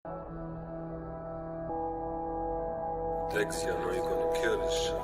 Dexy, I know you're gonna kill this shit.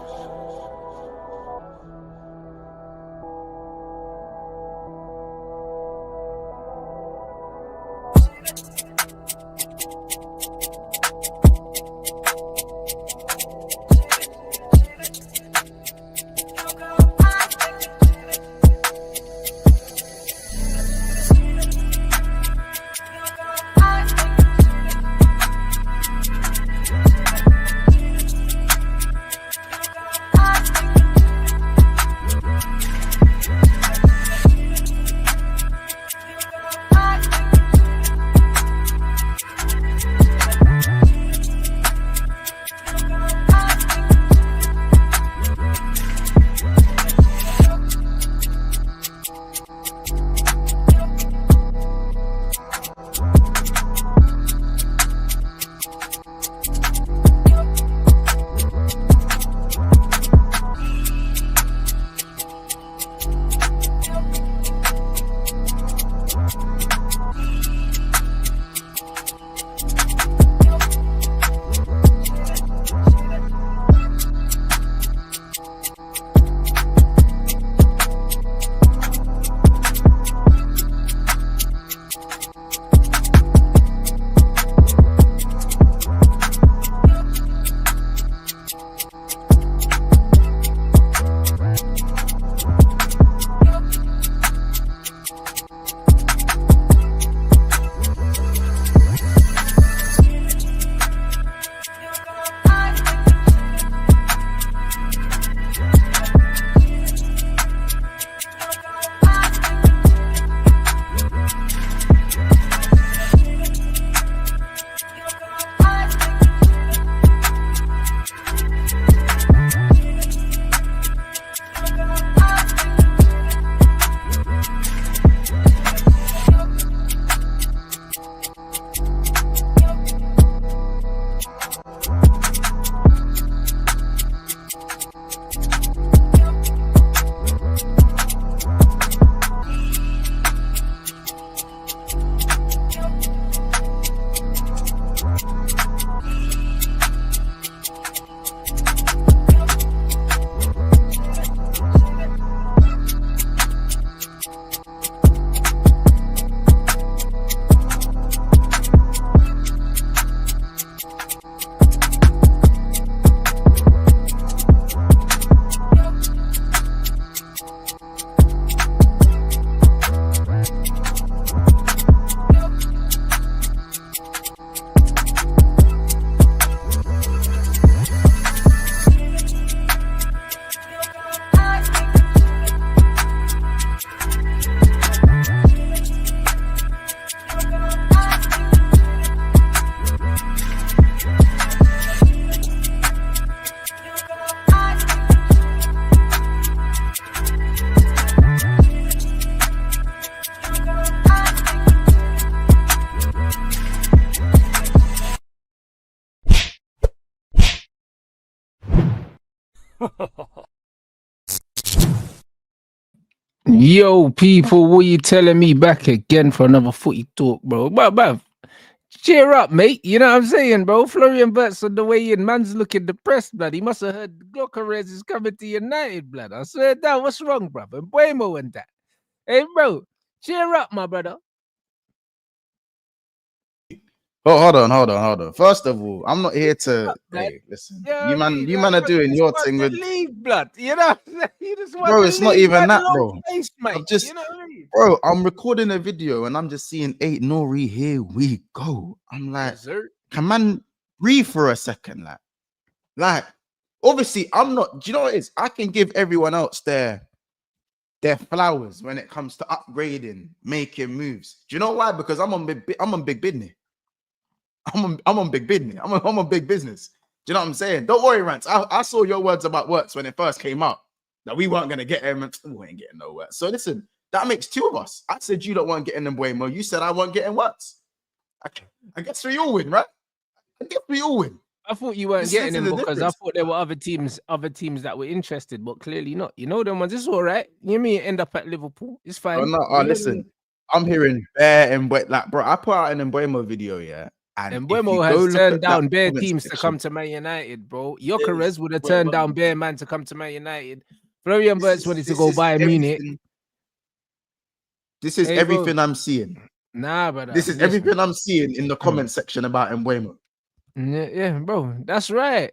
Yo, people, what you telling me back again for another footy talk, bro? But, cheer up, mate. You know what I'm saying, bro? Florian Wirtz on the way in, man's looking depressed, blood. He must have heard Glockerez is coming to United, blood. I swear down, what's wrong, brother? Buemo and that. Hey, bro, cheer up, my brother. Oh, hold on. First of all, I'm not here to. Hey, listen, you man are doing your thing with leave, blood. You know, you just want bro. to It's not leave, even man, that, long bro. face, mate. Just, you know what I mean? bro, I'm recording a video and I'm just seeing 8 Nori. Here we go. I'm like, can man breathe for a second, like, obviously, I'm not. Do you know what it is? I can give everyone else their flowers when it comes to upgrading, making moves. Do you know why? Because I'm on big business. I'm on big business. I'm on big business. Do you know what I'm saying? Don't worry, Rants. I saw your words about Wirtz when it first came out, that we weren't going to get him. We ain't getting no Wirtz. So listen, that makes 2 of us. I said you don't want getting them Buemo. You said I want getting Wirtz. I guess we all win, right? I guess we all win. I thought you weren't getting him because I thought there were other teams that were interested, but clearly not. You know them ones. It's all right. You mean end up at Liverpool? It's fine. Oh, no, listen, I'm hearing bare and like, bro. I put out an Mbuemo video, yeah, And if you Buemo go has look turned at that down bare comment teams to section, come to Man United, bro. Gyökeres would have turned down bare man to come to Man United. Florian Wirtz wanted to go Bayern Munich. This is everything I'm seeing. Nah, brother. This is everything I'm seeing in the comment section about Mbeumo. Yeah, bro. That's right.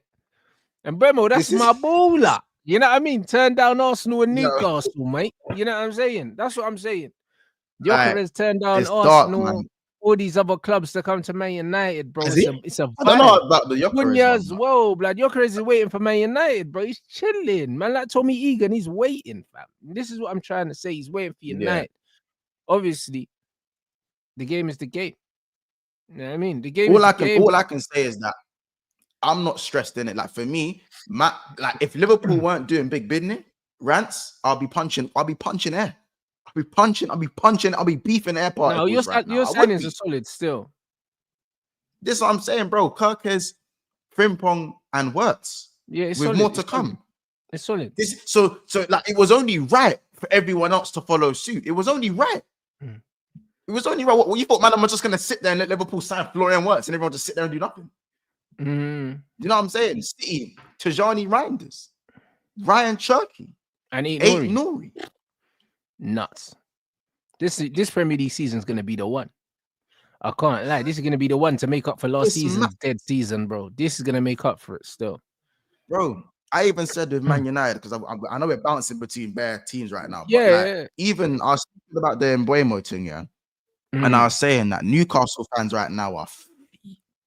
And Buemo, that's my baller. You know what I mean? Turn down Arsenal and Newcastle, mate. You know what I'm saying? That's what I'm saying. Gyökeres turned down Arsenal, dark, all these other clubs to come to Man United, bro. It's a vibe. I don't know about the Gyökeres one. Whoa, blood. Gyökeres is waiting for Man United, bro. He's chilling, man. Like Tommy Egan, he's waiting, fam. This is what I'm trying to say. He's waiting for United. Yeah. Obviously, the game is the game. You know what I mean? The game all I can say is that I'm not stressed in it. Like for me, like if Liverpool weren't doing big business, Rants, I'll be punching air. I'll be beefing air particles. No, your signings are solid still. This is what I'm saying, bro. Kirkes, Frimpong, and Wirtz. Yeah, it's with solid. More to come. It's solid. So like it was only right for everyone else to follow suit. It was only right. It was only right. What you thought, man? I'm just gonna sit there and let Liverpool sign Florian Wirtz and everyone just sit there and do nothing. You know what I'm saying? City, Tajani Reinders, Ryan Cherky, and eight Nuri. Nuts. This Premier League season is gonna be the one. I can't lie. This is gonna be the one to make up for last season's dead season, bro. This is gonna make up for it still, bro. I even said with Man United because I know we're bouncing between bare teams right now. But yeah. Even I was thinking about the Mbeumo thing, yeah. And I was saying that Newcastle fans right now are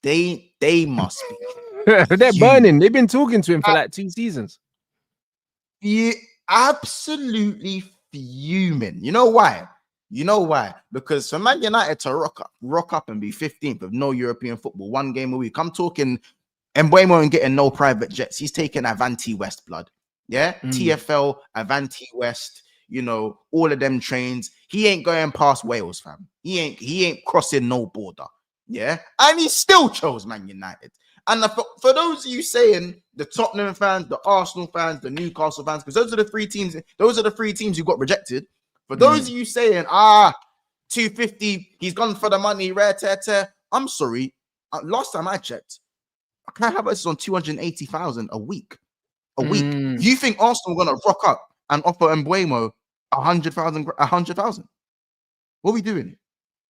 they must be they're burning. They've been talking to him for like 2 seasons. Yeah, absolutely fuming. You know why? Because for Man United to rock up and be 15th with no European football, 1 game a week. I'm talking Mbeumo and getting no private jets. He's taking Avanti West blood. Yeah, TFL, Avanti West. You know, all of them trains. He ain't going past Wales, fam. He ain't crossing no border. Yeah, and he still chose Man United. And for those of you saying the Tottenham fans, the Arsenal fans, the Newcastle fans, because those are the 3 teams. Those are the 3 teams who got rejected. For those of you saying 250, he's gone for the money, rare tear. I'm sorry. Last time I checked, Kai Havertz is on 280,000 a week. You think Arsenal are gonna rock up and offer Mbeumo 100,000? 100,000? What are we doing?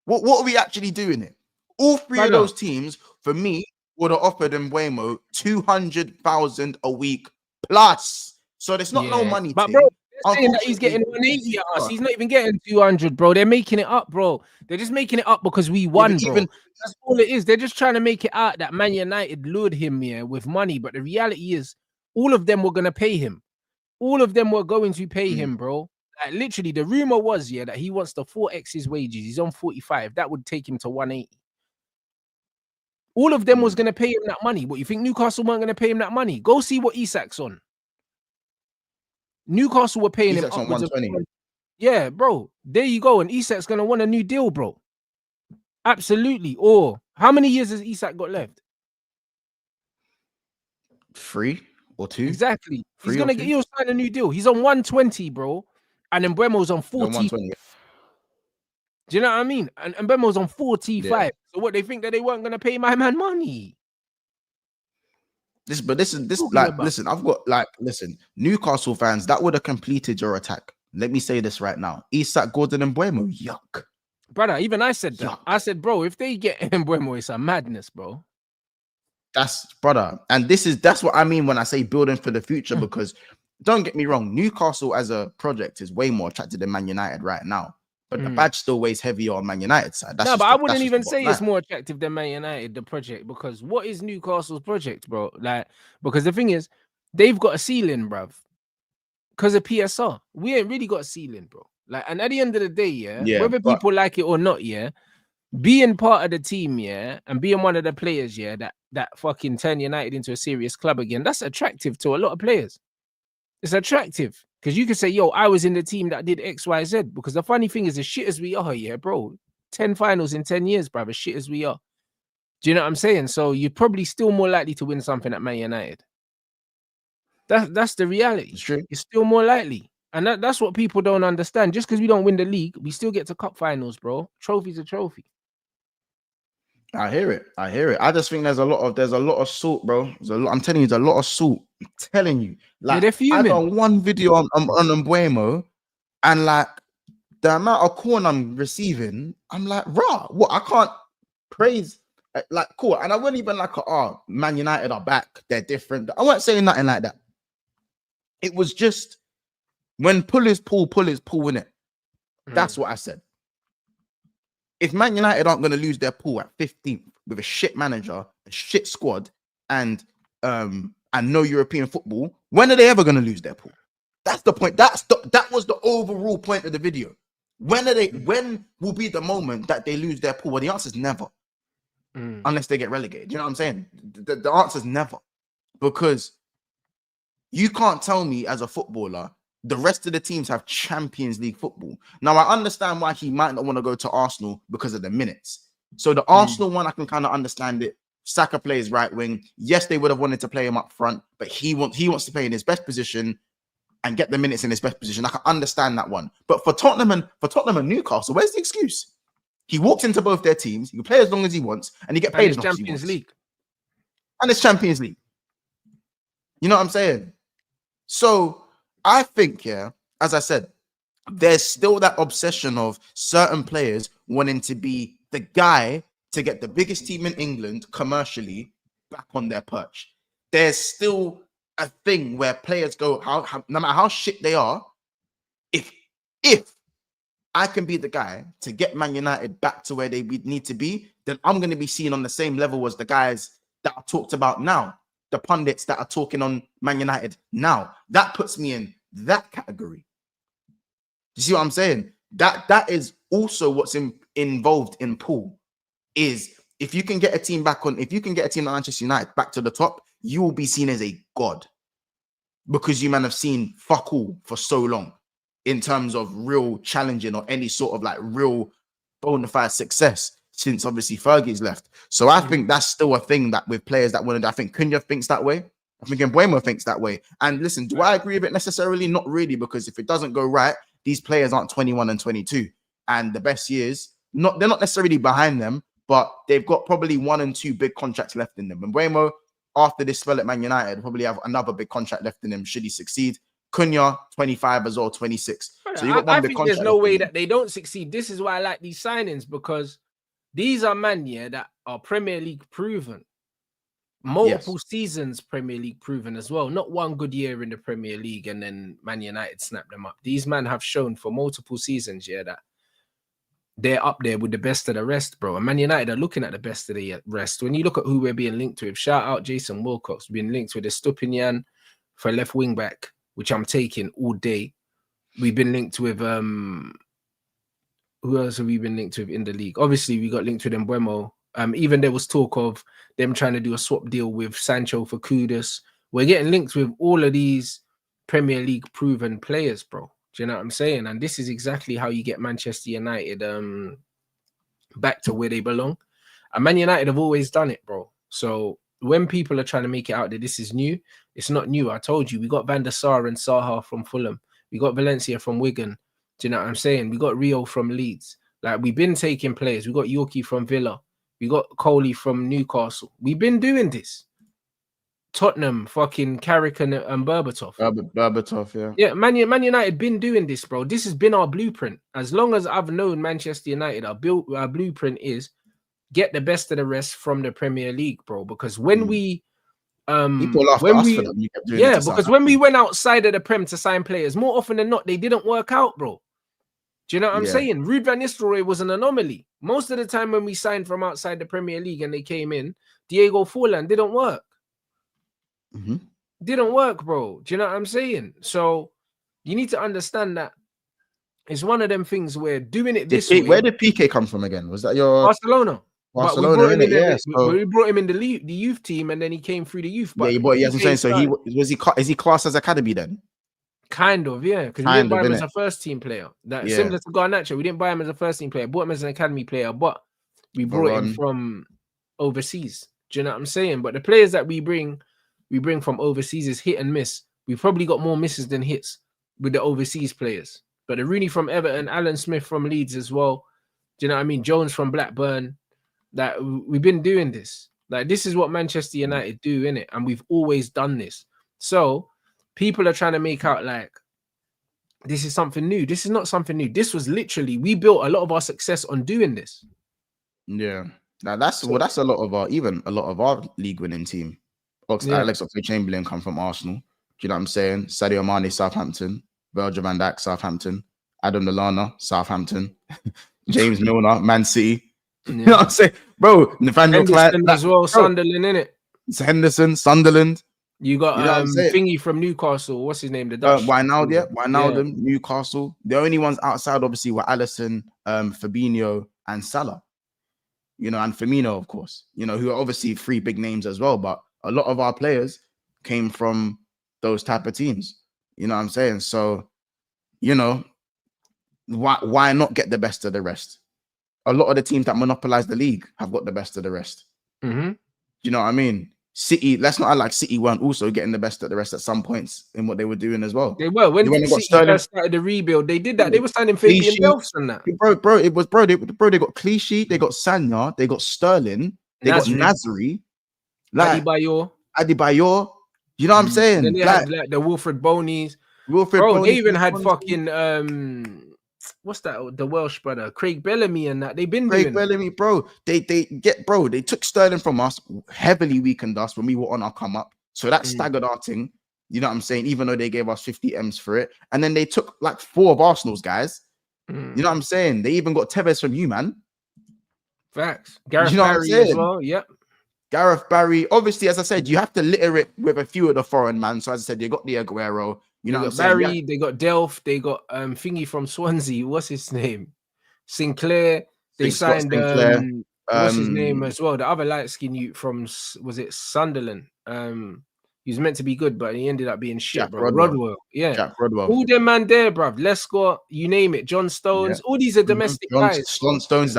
What are we actually doing it? All 3 of those teams, for me, would have offered Mbeumo 200,000 a week plus. So there's not no money. But bro, they're saying that he's getting 180 at us. He's not even getting 200, bro. They're making it up, bro. They're just making it up because we won, bro. That's all it is. They're just trying to make it out that Man United lured him here with money. But the reality is, all of them were gonna pay him. All of them were going to pay him, bro. Like literally, the rumor was that he wants to 4x his wages. He's on 45. That would take him to 180. All of them was going to pay him that money. What, you think Newcastle weren't going to pay him that money? Go see what Isak's on. Newcastle were paying Isak's him on 120. Yeah, bro. There you go. And Isak's going to want a new deal, bro. Absolutely. Or how many years has Isak got left? 3 or 2. Exactly. He's going to get you sign a new deal. He's on 120, bro. And then Mbeumo's on 40. Do you know what I mean? And Mbeumo's on 45. Yeah. So what, they think that they weren't going to pay my man money? Listen, I've got Newcastle fans, that would have completed your attack. Let me say this right now. Isak, Gordon, and Mbeumo, yuck. Brother, even I said that. Yuck. I said, bro, if they get Mbeumo, it's a madness, bro. And that's what I mean when I say building for the future, because don't get me wrong, Newcastle as a project is way more attractive than Man United right now. But the badge still weighs heavier on Man United side. But I wouldn't even say it's more attractive than Man United, the project, because what is Newcastle's project, bro? Like, because the thing is, they've got a ceiling, bruv. Because of PSR. We ain't really got a ceiling, bro. Like, and at the end of the day, whether people like it or not, being part of the team, and being one of the players, that fucking turn United into a serious club again, that's attractive to a lot of players. It's attractive. Because you could say, yo, I was in the team that did X, Y, Z. Because the funny thing is, as shit as we are, bro, 10 finals in 10 years, bro, as shit as we are. Do you know what I'm saying? So you're probably still more likely to win something at Man United. That's the reality. It's true. You're still more likely. And that's what people don't understand. Just because we don't win the league, we still get to cup finals, bro. Trophy's a trophy. I hear it. I hear it. I just think there's a lot of salt, bro. I'm telling you, there's a lot of salt. I'm telling you. Like, they're I fuming. done one video on Mbuemo, and like the amount of corn I'm receiving, I'm like, rah, what? I can't praise. Like, cool. And I wasn't even like, oh, Man United are back. They're different. I wasn't saying nothing like that. It was just when pull is pull in it. That's what I said. If Man United aren't going to lose their pool at 15th with a shit manager, a shit squad, and no European football, when are they ever going to lose their pool? That's the point. That was the overall point of the video. When will be the moment that they lose their pool? Well, the answer is never. Unless they get relegated. You know what I'm saying? The answer is never. Because you can't tell me as a footballer the rest of the teams have Champions League football. Now, I understand why he might not want to go to Arsenal because of the minutes. So the Arsenal one, I can kind of understand it. Saka plays right wing. Yes, they would have wanted to play him up front, but he wants to play in his best position and get the minutes in his best position. I can understand that one. But for Tottenham and Newcastle, where's the excuse? He walks into both their teams. He can play as long as he wants, and he get paid as much as he wants. League. And it's Champions League. You know what I'm saying? So I think, yeah, as I said, there's still that obsession of certain players wanting to be the guy to get the biggest team in England commercially back on their perch. There's still a thing where players go, no matter how shit they are, if I can be the guy to get Man United back to where they need to be, then I'm going to be seen on the same level as the guys that I talked about now, the pundits that are talking on Man United now. That puts me in that category. You see what I'm saying? That is also what's involved in pool. Is if you can get a team back on, if you can get a team like Manchester United back to the top, you will be seen as a god because you man have seen fuck all for so long in terms of real challenging or any sort of like real bona fide success since obviously Fergie's left. So I think that's still a thing that with players that wanted. I think Cunha thinks that way. I think Mbuemo thinks that way. And listen, do I agree with it necessarily? Not really, because if it doesn't go right, these players aren't 21 and 22. And the best years, they're not necessarily behind them, but they've got probably 1 and 2 big contracts left in them. And Mbuemo, after this spell at Man United, probably have another big contract left in him should he succeed. Cunha, 25 as well, 26. So you got one big contract. I think there's no way that they don't succeed. This is why I like these signings, because these are men, yeah, that are Premier League proven. Multiple seasons Premier League proven as well. Not one good year in the Premier League and then Man United snap them up. These men have shown for multiple seasons, yeah, that they're up there with the best of the rest, bro. And Man United are looking at the best of the rest. When you look at who we're being linked with, shout out Jason Wilcox, being linked with Estupinian for left wing back, which I'm taking all day. We've been linked with who else have we been linked with in the league? Obviously, we got linked with Mbuemo. Even there was talk of them trying to do a swap deal with Sancho for Kudus. We're getting linked with all of these Premier League proven players, bro. Do you know what I'm saying? And this is exactly how you get Manchester United back to where they belong. And Man United have always done it, bro. So when people are trying to make it out that this is new, it's not new. I told you, we got Van der Sar and Saha from Fulham. We got Valencia from Wigan. Do you know what I'm saying? We got Rio from Leeds. Like, we've been taking players. We got Yorkie from Villa. We got Coley from Newcastle. We've been doing this. Tottenham, fucking Carrick and Berbatov. Berbatov, yeah. Yeah, Man United been doing this, bro. This has been our blueprint. As long as I've known Manchester United, our blueprint is get the best of the rest from the Premier League, bro. Because when we people laughed at us for that. You kept doing it because when we went outside of the Prem to sign players, more often than not, they didn't work out, bro. Do you know what I'm saying? Ruud van Nistelrooy was an anomaly. Most of the time when we signed from outside the Premier League and they came in, Diego Forlan didn't work. Didn't work, bro. Do you know what I'm saying? So you need to understand that it's one of them things where doing it this way. Where did PK come from again? Was that your Barcelona? Barcelona, we brought him in the youth team, and then he came through the youth. But I'm saying. So is he classed as academy then? Kind of, yeah. Because we didn't buy him as a first team player. Similar to Garnacho, we didn't buy him as a first team player. Bought him as an academy player, but we brought him from overseas. Do you know what I'm saying? But the players that we bring from overseas is hit and miss. We've probably got more misses than hits with the overseas players. But the Rooney from Everton, Alan Smith from Leeds as well. Do you know what I mean? Jones from Blackburn. That we've been doing this. Like, this is what Manchester United do, innit? And we've always done this. So people are trying to make out like this is something new. This is not something new. This was literally, we built a lot of our success on doing this. Yeah. Now that's a lot of our league winning team. Alex Oxlade-Chamberlain come from Arsenal. Do you know what I'm saying? Sadio Mane, Southampton. Virgil van Dijk, Southampton. Adam Lallana, Southampton. James Milner, Man City. You know what I'm saying? Bro, Nathaniel Henderson as well, Sunderland, innit? It's Henderson, Sunderland. You got thingy from Newcastle. What's his name? The Dutch. Wijnaldum, Newcastle. The only ones outside, obviously, were Alisson, Fabinho, and Salah. You know, and Firmino, of course. You know, who are obviously 3 big names as well. But a lot of our players came from those type of teams. You know what I'm saying? So, you know, why not get the best of the rest? A lot of the teams that monopolize the league have got the best of the rest. Mm-hmm. You know what I mean? City, let's not act like City weren't also getting the best of the rest at some points in what they were doing as well. They were. When City first started the rebuild, they did that. They were signing Fabian Delphs and that. They got Clichy, they got Sanya, they got Sterling, they got Nasri, like Adebayor. You know what I'm saying? Then they had like the Wilfred Bonies. They even had fucking what's that? The Welsh brother, Craig Bellamy, and that. They've been doing Bellamy, bro. They took Sterling from us, heavily weakened us when we were on our come up. So that staggered our thing. You know what I'm saying? Even though they gave us 50 M's for it, and then they took like 4 of Arsenal's guys. You know what I'm saying? They even got Tevez from you, man. Facts. Gareth Barry as well. Yep. Gareth Barry. Obviously, as I said, you have to litter it with a few of the foreign man. So as I said, you got the Aguero. You know what I'm saying? Barry, they got Delph, they got thingy from Swansea. What's his name? Sinclair. They signed what's his name as well? The other light skin youth from, was it Sunderland? He was meant to be good, but he ended up being shit, Jack bro. Rodwell. Yeah. Jack Rodwell. All them man there, bro. Lescott, you name it. John Stones. All these are domestic guys. John Stones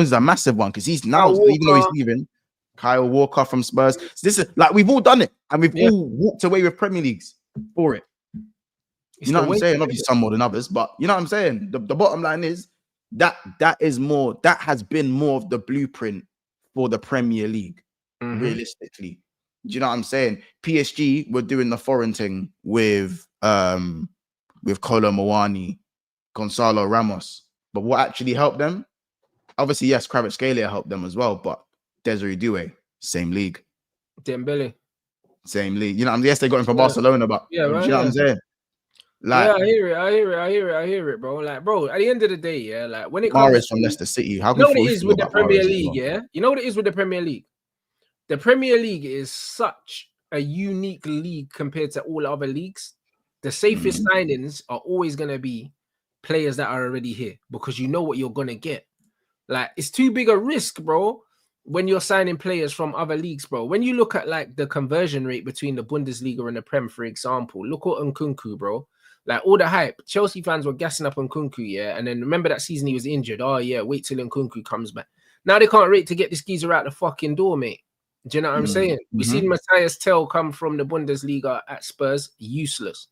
is a massive one because he's now, even though he's leaving, Kyle Walker from Spurs. So this is like, we've all done it, and we've all walked away with Premier Leagues for it. You know what I'm saying? Obviously, some more than others, but you know what I'm saying? The bottom line is that has been more of the blueprint for the Premier League, realistically. Do you know what I'm saying? PSG were doing the foreign thing with Kolo Muani, Gonzalo Ramos. But what actually helped them? Obviously, yes, Kvaratskhelia helped them as well, but Desiree Doué, same league. Dembele. Same league. You know what I'm saying? Yes, they got him from Barcelona, but you know what I'm saying? Like, I hear it, bro. Like, bro, at the end of the day, like when it comes from Leicester City, how you know what it is with the Premier League, You know what it is with the Premier League? The Premier League is such a unique league compared to all other leagues. The safest signings are always going to be players that are already here because you know what you're going to get. Like, it's too big a risk, bro, when you're signing players from other leagues, bro. When you look at like the conversion rate between the Bundesliga and the Prem, for example, look at Nkunku, bro. Like, all the hype, Chelsea fans were gassing up Nkunku, and then remember that season he was injured. Oh yeah, wait till Nkunku comes back. Now they can't wait to get this geezer out the fucking door, mate. Do you know what I'm saying? We seen Matthias Tell come from the Bundesliga at Spurs, useless.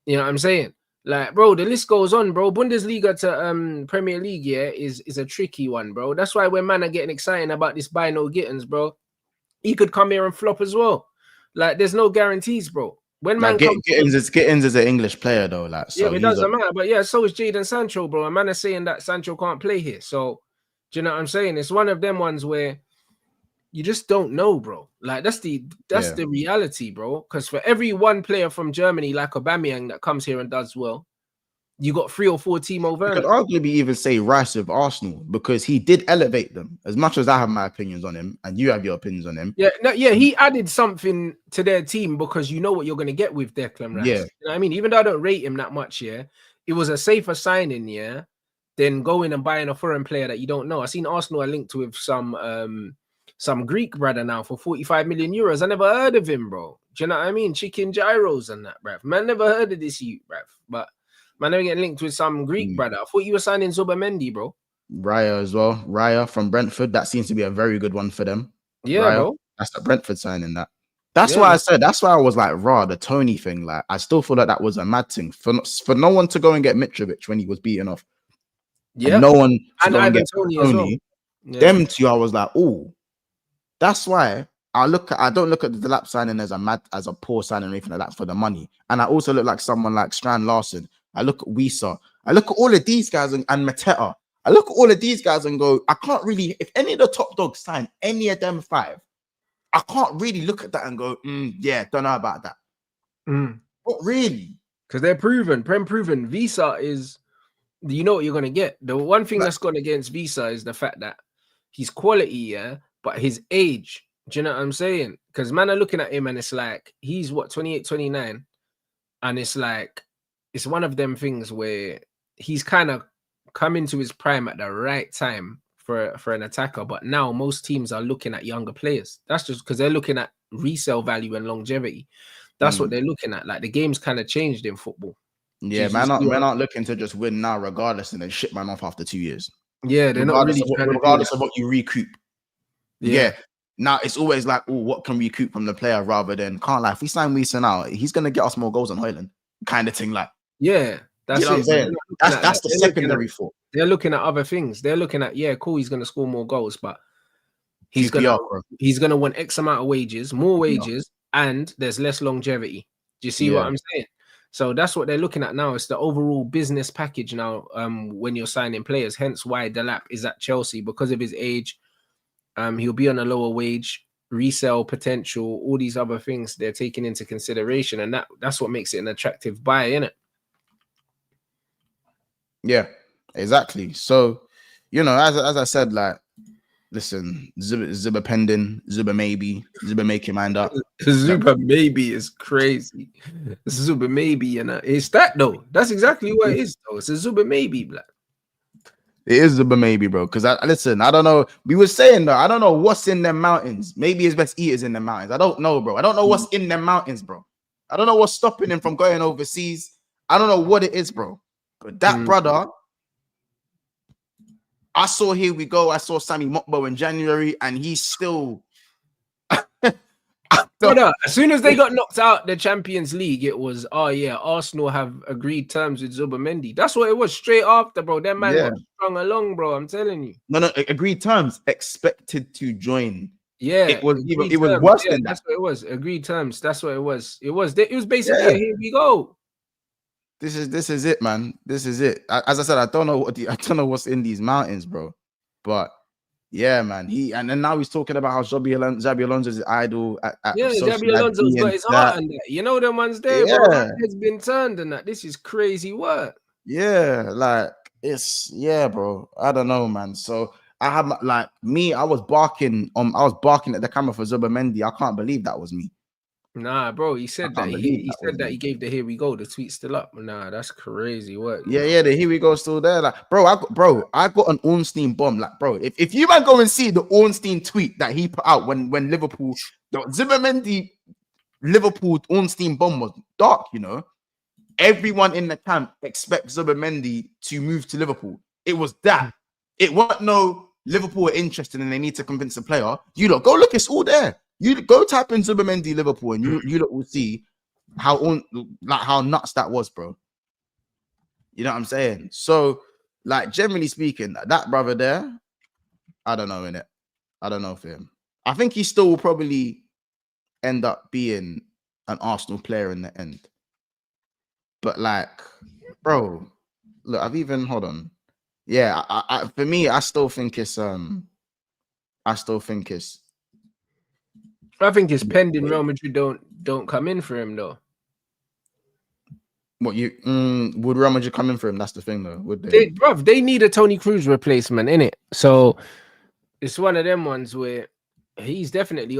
You know what I'm saying? Like, bro, the list goes on, bro. Bundesliga to Premier League, is a tricky one, bro. That's why when man are getting excited about this Bino Gittins, bro, he could come here and flop as well. Like, there's no guarantees, bro. When man Gittins is an English player though, like, so it doesn't matter. But yeah, so is Jadon Sancho, bro. And man are saying that Sancho can't play here. So, do you know what I'm saying? It's one of them ones where you just don't know, bro. Like, that's the reality, bro. Because for every one player from Germany, like Aubameyang, that comes here and does well, you got 3 or 4 Timo Werner. You could arguably even say Rice with Arsenal because he did elevate them. As much as I have my opinions on him, and you have your opinions on him. He added something to their team because you know what you're going to get with Declan Rice. Yeah. You know what I mean? Even though I don't rate him that much, it was a safer signing, than going and buying a foreign player that you don't know. I seen Arsenal are linked with some Greek brother now for 45 million euros. I never heard of him, bro. Do you know what I mean? Chicken gyros and that, bruv. Man, never heard of this youth, bruv. But man, never getting linked with some Greek brother. I thought you were signing Zubamendi, bro. Raya as well. Raya from Brentford. That seems to be a very good one for them. Yeah, Raya, bro. That's the Brentford signing that. That's why I said, that's why I was like, the Tony thing. Like, I still feel like that was a mad thing for no one to go and get Mitrovic when he was beaten off. Yeah. And no one to and go and Ivan get Tony as well. Them two, I was like, oh, that's why I don't look at the Delap signing as a poor signing or anything like that for the money. And I also look like someone like Strand Larson. I look at Wisa. I look at all of these guys and Mateta. I look at all of these guys and go, I can't really, if any of the top dogs sign any of them 5, I can't really look at that and go, yeah, don't know about that. What really? Because they're proven, proven. Visa is, you know what you're gonna get. The one thing that's gone against Visa is the fact that he's quality, yeah, but his age. Do you know what I'm saying? Because man are looking at him and it's like he's what 28, 29, and it's like it's one of them things where he's kind of come into his prime at the right time for an attacker. But now most teams are looking at younger players. That's just because they're looking at resale value and longevity. That's what they're looking at. Like the game's kind of changed in football. Yeah, man aren't looking to just win now, regardless, and then ship man off after 2 years. Yeah, they're not really regardless of what you recoup. Yeah. Now it's always like, oh, what can we recoup from the player rather than can't lie. If we sign Wiesen out, he's gonna get us more goals than Hoyland, kind of thing. Like, yeah, that's what I'm saying. That's the secondary thought. They're looking at other things. They're looking at, yeah, cool, he's gonna score more goals, but he's gonna want X amount of wages, more wages, and there's less longevity. Do you see what I'm saying? So that's what they're looking at now. It's the overall business package now. When you're signing players, hence why Delap is at Chelsea because of his age. He'll be on a lower wage, resale potential, all these other things they're taking into consideration, and that's what makes it an attractive buy, isn't it? Yeah, exactly. So, you know, as I said, like, listen, Zuba pending, Zuba maybe, Zuba make your mind up. Zuba maybe is crazy. Zuba maybe, you know, it's that though. That's exactly what it is, though. It's a Zuba maybe, black. It is Zuba maybe, bro. Because listen, I don't know. We were saying though, I don't know what's in them mountains. Maybe his best eaters in the mountains. I don't know, bro. I don't know what's in them mountains, bro. I don't know what's stopping him from going overseas. I don't know what it is, bro. But that brother, I saw Here We Go. I saw Sammy Mokbo in January, and he's still. Brother, as soon as they got knocked out the Champions League, it was, oh yeah, Arsenal have agreed terms with Zubimendi. That's what it was straight after, bro. That man got strung along, bro. I'm telling you. No, agreed terms. Expected to join. Yeah, it was worse than that. That's what it was. Agreed terms. That's what it was. It was basically a Here We Go. This is it, man. This is it. As I said, I don't know what's in these mountains, bro. But yeah, man. And then now he's talking about how Xabi Alonso's his idol. Xabi Alonso's got his heart and that. You know them ones there, bro. It's been turned and that. This is crazy work. Yeah, like bro. I don't know, man. So I have like me. I was barking at the camera for Zubimendi. I can't believe that was me. Nah, bro. He said that. He said that he gave the Here We Go. The tweet's still up. Nah, that's crazy work. Yeah. The Here We Go still there. Like, bro, I got an Ornstein bomb. Like, bro, if you might go and see the Ornstein tweet that he put out when Liverpool, the Zubimendi Liverpool Ornstein bomb was dark. You know, everyone in the camp expects Zubimendi to move to Liverpool. It was that. It wasn't no Liverpool are interested and they need to convince the player. You look, go look. It's all there. You go type in Zubimendi Liverpool and you will see how nuts that was, bro. You know what I'm saying? So, like, generally speaking, that brother there, I don't know, innit? I don't know for him. I think he still will probably end up being an Arsenal player in the end. But like, bro, look, hold on. Yeah, for me, I still think it's pending Real Madrid don't come in for him though. What would Real Madrid come in for him? That's the thing though. Would they? They need a Tony Cruz replacement, innit? So it's one of them ones where he's definitely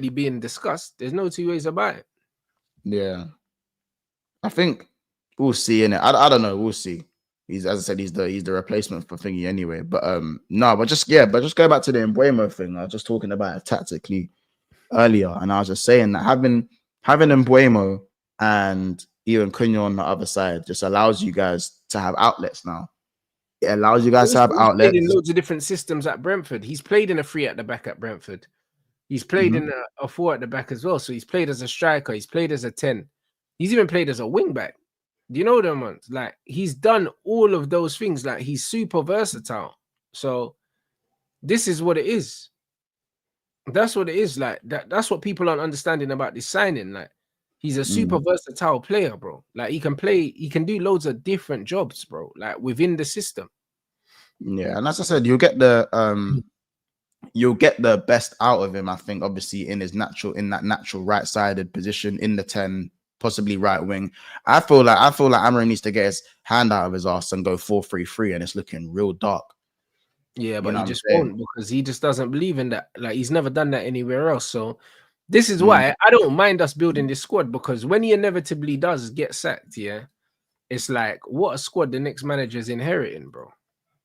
being discussed. There's no two ways about it. Yeah. I think we'll see, innit? I don't know, we'll see. As I said, he's the replacement for Thingy anyway. But just go back to the Mbeumo thing. I was just talking about it tactically earlier, and I was just saying that having Mbeumo and even Cunha on the other side just allows you guys to have outlets now. It allows you guys to have outlets. He's played in loads of different systems at Brentford. He's played in a 3 at the back at Brentford. He's played in a 4 at the back as well. So he's played as a striker. He's played as a 10. He's even played as a wing back. Do you know them ones? Like, he's done all of those things. Like, he's super versatile. So This is what it is. That's what it is. Like that's what people aren't understanding about this signing. Like he's a super versatile player, bro. Like he can do loads of different jobs, bro. Like within the system. Yeah, and as I said, you'll get the best out of him. I think obviously in that natural right-sided position in the 10, possibly right wing. I feel like Amorim needs to get his hand out of his ass and go 4-3-3, and it's looking real dark. Yeah, but he just won't, because he just doesn't believe in that. Like he's never done that anywhere else. So this is why I don't mind us building this squad, because when he inevitably does get sacked, yeah, it's like what a squad the next manager's inheriting, bro.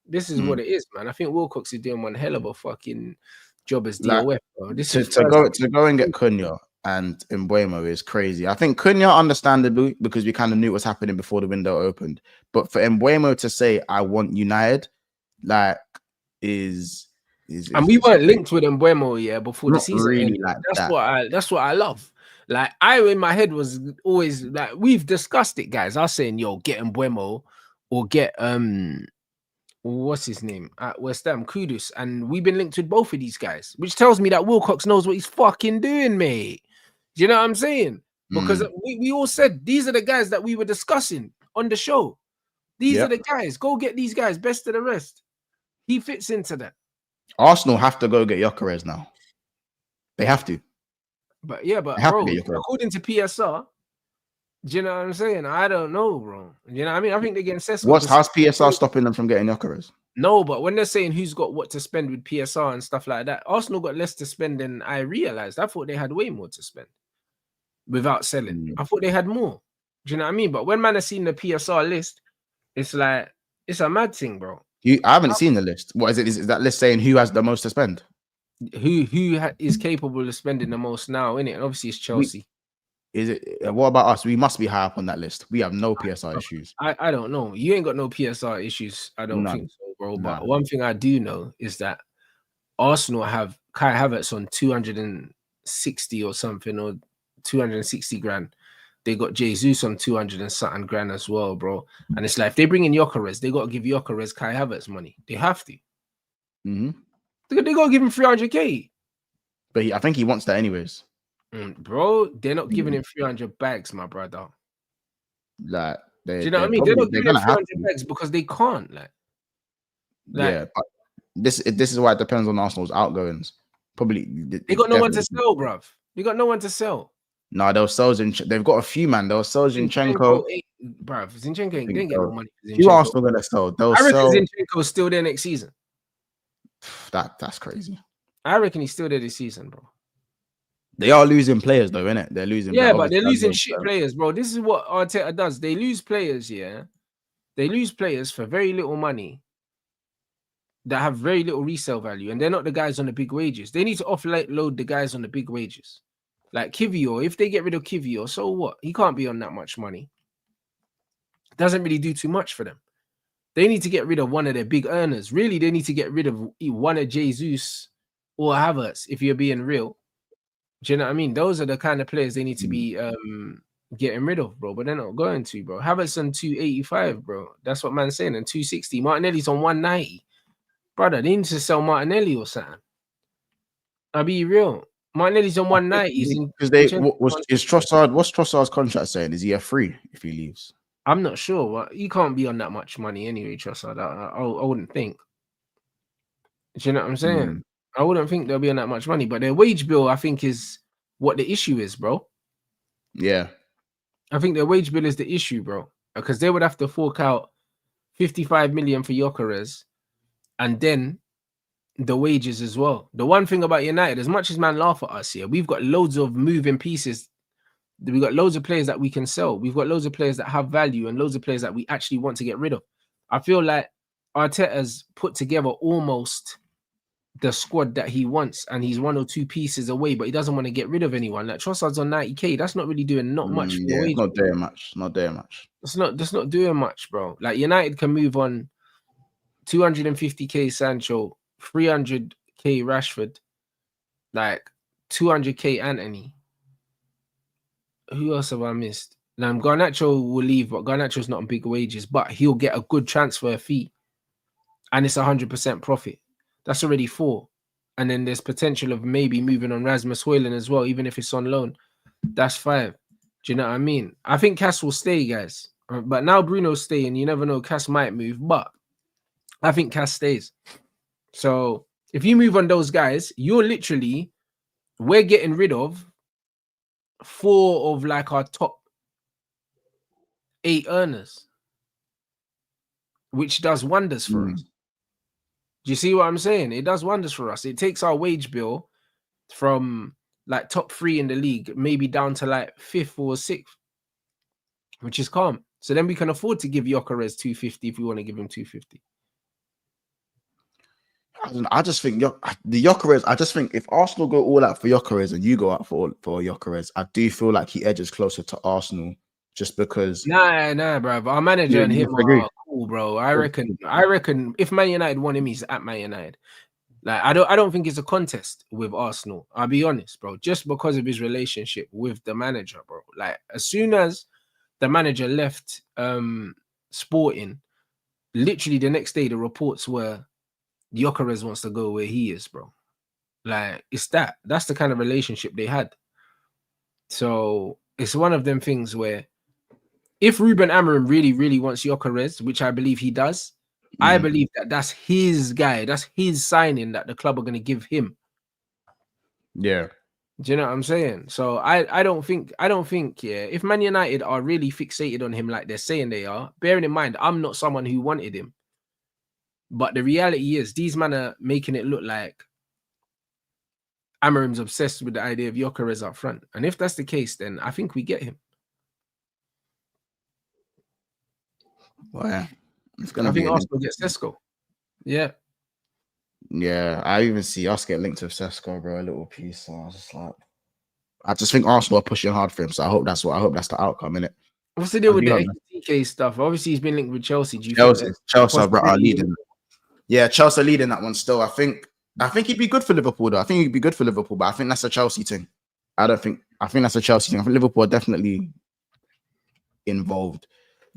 This is what it is, man. I think Wilcox is doing one hell of a fucking job as DOF, bro. This is to go and get Cunha and Mbeumo is crazy. I think Cunha, understandably, because we kind of knew what was happening before the window opened. But for Mbeumo to say I want United, like is and we weren't linked with Mbeumo, yeah, before the season really ended. like that's what I love. Like I in my head was always like, we've discussed it, guys. I was saying, yo, get Mbeumo or get what's his name at West Ham, Kudus, and we've been linked with both of these guys, which tells me that Wilcox knows what he's fucking doing, mate. Do you know what I'm saying? Because we all said these are the guys that we were discussing on the show. These are the guys. Go get these guys. Best of the rest. He fits into that. Arsenal have to go get Gyökeres now. They have to. But yeah, but bro, according to PSR, do you know what I'm saying? I don't know, bro. You know what I mean? I think they're getting Sesko. How's PSR stopping them from getting Gyökeres? No, but when they're saying who's got what to spend with PSR and stuff like that, Arsenal got less to spend than I realized. I thought they had way more to spend without selling. I thought they had more. Do you know what I mean? But when man has seen the PSR list, it's like, it's a mad thing, bro. I haven't seen the list. What is it? Is that list saying who has the most to spend? Who is capable of spending the most now, innit? And obviously it's Chelsea. Is it? What about us? We must be high up on that list. We have no PSR issues. I don't know. You ain't got no PSR issues. I don't think so, bro. But one thing I do know is that Arsenal have Kai Havertz on 260 or something, or 260 grand. They got Jesus on 200 and something grand as well, bro. And it's like, if they bring in Gyökeres, they got to give Gyökeres Kai Havertz money. They have to. They got to give him 300k. But I think he wants that anyways. Bro, they're not giving him 300 bags, my brother. Like, do you know what I mean? They're not giving him 300 bags because they can't. Like, yeah, but this is why it depends on Arsenal's outgoings. Probably they got no one to sell, bruv. They got no one to sell. No, they'll sell Zinchenko. They've got a few, man. They'll sell Zinchenko. Bruv, Zinchenko ain't get no money. Who Arsenal gonna sell? I reckon Zinchenko's still there next season. That's crazy. I reckon he's still there this season, bro. They are losing players, though, innit? They're losing. Yeah, but they're losing shit players, bro. This is what Arteta does. They lose players, yeah. They lose players for very little money that have very little resale value, and they're not the guys on the big wages. They need to offload the guys on the big wages. Like Kivior, if they get rid of Kivior, so what? He can't be on that much money. It doesn't really do too much for them. They need to get rid of one of their big earners. Really, they need to get rid of one of Jesus or Havertz, if you're being real. Do you know what I mean? Those are the kind of players they need to be getting rid of, bro. But they're not going to, bro. Havertz on 285, bro. That's what man's saying. And 260. Martinelli's on 190. Brother, they need to sell Martinelli or something. I'll be real. Martinelli's on 190. Because is Trossard? What's Trossard's contract saying? Is he a free if he leaves? I'm not sure. But he can't be on that much money anyway, Trossard. I wouldn't think. Do you know what I'm saying? I wouldn't think they'll be on that much money, but their wage bill, I think, is what the issue is, bro. Yeah. I think their wage bill is the issue, bro. Because they would have to fork out 55 million for Gyökeres and then the wages as well. The one thing about United, as much as man laugh at us here, we've got loads of moving pieces. We've got loads of players that we can sell. We've got loads of players that have value and loads of players that we actually want to get rid of. I feel like Arteta's put together almost the squad that he wants, and he's one or two pieces away, but he doesn't want to get rid of anyone. Like Trossard's on 90k. That's not really doing not much. Yeah, not doing much. Not doing much. That's not doing much, bro. Like United can move on 250k Sancho, 300k Rashford, like 200k Anthony. Who else have I missed? Now Garnacho will leave, but Garnacho's not on big wages, but he'll get a good transfer fee, and it's 100% profit. That's already 4. And then there's potential of maybe moving on Rasmus Højlund as well, even if it's on loan. That's 5. Do you know what I mean? I think Cass will stay, guys. But now Bruno's staying. You never know. Cass might move, but I think Cass stays. So if you move on those guys, we're getting rid of 4 of like our top 8 earners, which does wonders for us. Do you see what I'm saying? It does wonders for us. It takes our wage bill from like top 3 in the league, maybe down to like 5th or 6th, which is calm. So then we can afford to give Gyökeres 250 if we want to give him 250. I just think the Gyökeres. I just think if Arsenal go all out for Gyökeres and you go out for Gyökeres, I do feel like he edges closer to Arsenal just because. Nah, bro. Our manager and him are cool, bro. I reckon if Man United want him, he's at Man United. Like I don't think it's a contest with Arsenal. I'll be honest, bro. Just because of his relationship with the manager, bro. Like as soon as the manager left Sporting, literally the next day the reports were Gyökeres wants to go where he is, bro. Like that's the kind of relationship they had. So it's one of them things where if Ruben Amorim really, really wants Gyökeres, which I believe he does, I believe that's his guy. That's his signing that the club are going to give him. Yeah. Do you know what I'm saying? So I don't think, if Man United are really fixated on him like they're saying they are, bearing in mind, I'm not someone who wanted him. But the reality is these men are making it look like Amorim's obsessed with the idea of Gyökeres up front. And if that's the case, then I think we get him. Well, yeah. I think Arsenal gets Sesko. Yeah. Yeah, I even see us get linked with Sesko, bro. A little piece. So I just think Arsenal are pushing hard for him. So I hope that's the outcome, innit? What's the deal with the XTK stuff? Obviously, he's been linked with Chelsea. Do you Chelsea are leading. Yeah, Chelsea are leading that one still. I think he'd be good for Liverpool, though. I think he'd be good for Liverpool, but I think that's a Chelsea thing. I think that's a Chelsea thing. I think Liverpool are definitely involved.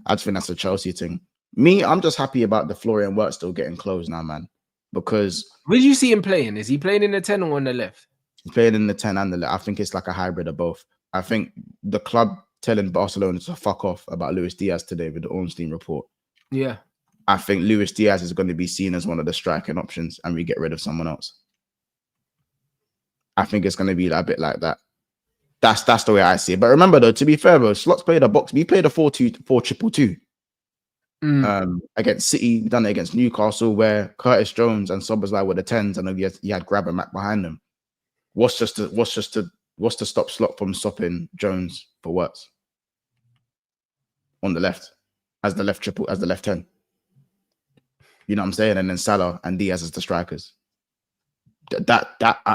I just think that's a Chelsea thing. Me, I'm just happy about the Florian Wirtz still getting closed now, man. Because where do you see him playing? Is he playing in the 10 or on the left? He's playing in the 10 and the left. I think it's like a hybrid of both. I think the club telling Barcelona to fuck off about Luis Diaz today with the Ornstein report. Yeah. I think Luis Diaz is going to be seen as one of the striking options and we get rid of someone else. I think it's going to be a bit like that. That's the way I see it. But remember, though, to be fair, bro, Slots played a box. We played a 4-2-4-2-2. Against City, we done it against Newcastle, where Curtis Jones and Szoboszlai were the 10s, and he had Grab and Mac behind them. What's to stop Slot from stopping Jones for Wirtz on the left as the left 10? You know what I'm saying? And then Salah and Diaz as the strikers.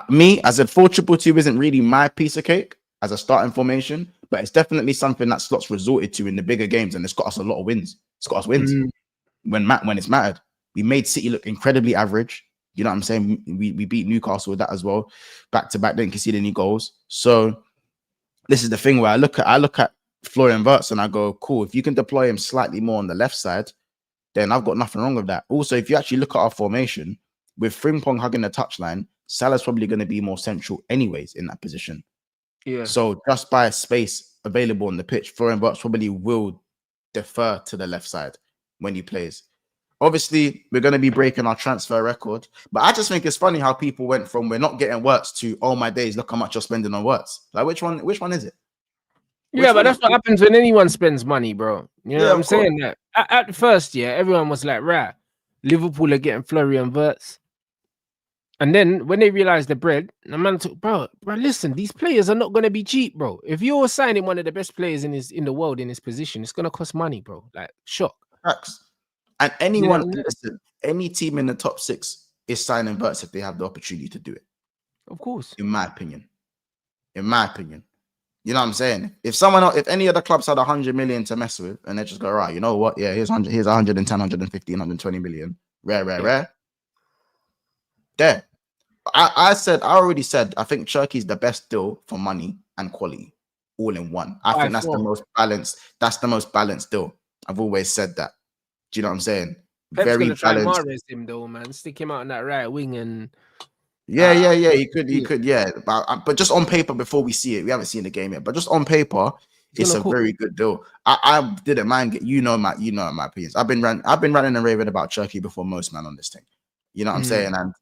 Me as a 4-2-2 isn't really my piece of cake as a starting formation, but it's definitely something that Slot's resorted to in the bigger games, and it's got us a lot of wins. It's got us wins when it's mattered. We made City look incredibly average. You know what I'm saying? We beat Newcastle with that as well. Back to back, didn't concede any goals. So this is the thing where I look at Florian Wirtz and I go, cool, if you can deploy him slightly more on the left side, then I've got nothing wrong with that. Also, if you actually look at our formation, with Frimpong hugging the touchline, Salah's probably going to be more central anyways in that position. Yeah. So just by space available on the pitch, Florian Wirtz probably will defer to the left side when he plays. Obviously, we're going to be breaking our transfer record, but I just think it's funny how people went from we're not getting Wirtz to, oh my days, look how much you're spending on Wirtz. Like, which one is it? Yeah, but that's what happens when anyone spends money, bro. You know what I'm saying? That at first, yeah, everyone was like, right, Liverpool are getting Florian Wirtz. And then when they realized the bread, the man took, bro, listen, these players are not going to be cheap, bro. If you're signing one of the best players in the world in his position, it's going to cost money, bro. Like, shock. Facts. And anyone, listen, any team in the top 6 is signing Wirtz if they have the opportunity to do it. Of course. In my opinion. You know what I'm saying? If any other clubs had 100 million to mess with and they just go, right, you know what? Yeah, here's 110, 115, 120 million. Rare. There. I already said, I think Turkey's the best deal for money and quality all in one. I think that's the most balanced. That's the most balanced deal. I've always said that. Do you know what I'm saying? Pep's very gonna try balanced. Mahrez him though, man. Stick him out on that right wing and Yeah. He could, yeah. But just on paper, before we see it, we haven't seen the game yet. But just on paper, it's a very good deal. I didn't mind you know my opinions. I've been running and raving about Turkey before most man on this thing. You know what I'm saying? And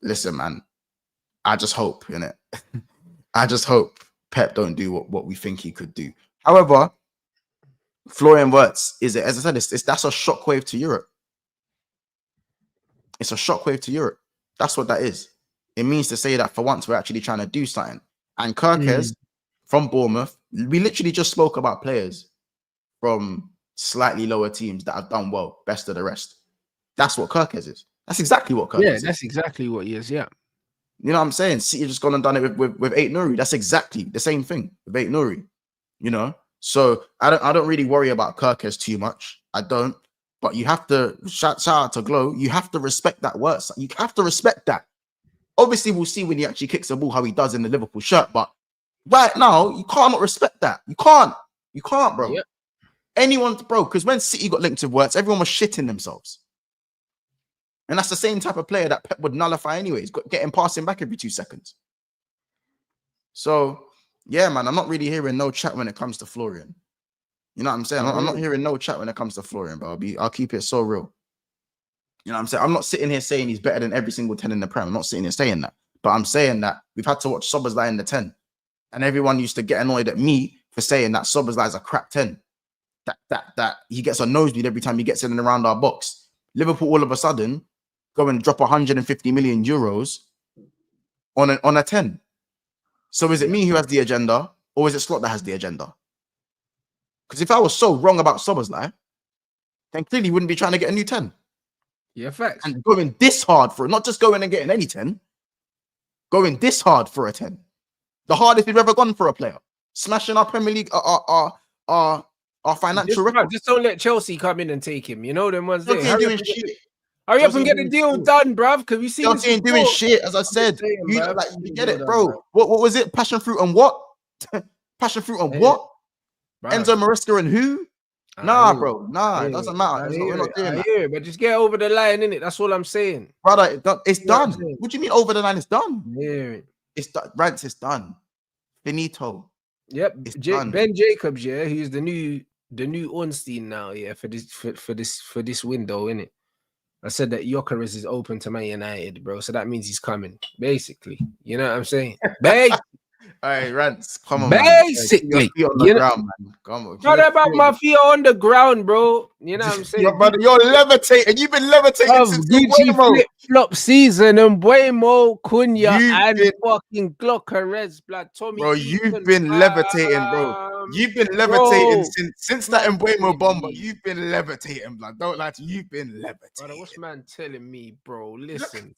listen, man, I just hope, innit? I just hope Pep don't do what we think he could do. However, Florian Wirtz as I said, that's a shockwave to Europe. It's a shockwave to Europe. That's what that is. It means to say that for once we're actually trying to do something. And Kirkes from Bournemouth, we literally just spoke about players from slightly lower teams that have done well, best of the rest. That's what Kirkes is. That's exactly what Kirkes is. Yeah, that's exactly what he is. Yeah. You know what I'm saying? City just gone and done it with Eight Nuri. That's exactly the same thing with Eight Nuri. You know, so I don't really worry about Kirkes too much. I don't. But you have to shout out to Glow. You have to respect that work. You have to respect that. Obviously, we'll see when he actually kicks the ball how he does in the Liverpool shirt. But right now, you can't not respect that. You can't, bro. Yep. Anyone, bro. Because when City got linked with Wirtz, everyone was shitting themselves. And that's the same type of player that Pep would nullify anyways, getting passing back every 2 seconds. So, yeah, man, I'm not really hearing no chat when it comes to Florian. You know what I'm saying? I'm not hearing no chat when it comes to Florian, but I'll keep it so real. You know what I'm saying? I'm not sitting here saying he's better than every single 10 in the Prem. I'm not sitting here saying that. But I'm saying that we've had to watch Szoboszlai in the 10. And everyone used to get annoyed at me for saying that Szoboszlai is a crap 10. That he gets a nosebleed every time he gets in and around our box. Liverpool all of a sudden go and drop 150 million euros on a 10. So is it me who has the agenda, or is it Slot that has the agenda? Because if I was so wrong about Szoboszlai, then clearly he wouldn't be trying to get a new 10. Yeah, facts. And going this hard for it, not just going and getting any 10, going this hard for a 10. The hardest we've ever gone for a player. Smashing our Premier League, our financial record. Just don't let Chelsea come in and take him. You know them ones there. Hurry up and get the deal done, bruv. Because we see Chelsea ain't doing shit, as I said. You get it, bro. What was it? Passion fruit and what? Passion fruit and what? Enzo Maresca and who? Nah, bro. Nah, it doesn't matter. We're not doing that. Yeah, but just get over the line, innit? That's all I'm saying. Brother, it's done. What do you mean over the line? It's done. Yeah. It's done. Rants is done. Finito. Yep. Ben Jacobs, yeah, he's the new Ornstein now, yeah, for this window, innit? I said that Gyökeres is open to Man United, bro. So that means he's coming, basically. You know what I'm saying? All right, Rants, come on. Basically, man. On the ground, man. Come on. Not about my feet on the ground, bro. You know what I'm saying? Brother, you're levitating. You've been levitating since Gucci flip-flop season and Buemo, Cunha, and fucking Gyökeres, blood. Tommy. Bro, you've been levitating, bro. You've been levitating since that Mbuemo bomber. You've been levitating, blood. Don't lie to you. You've been levitating. Brother, what's man telling me, bro? Listen,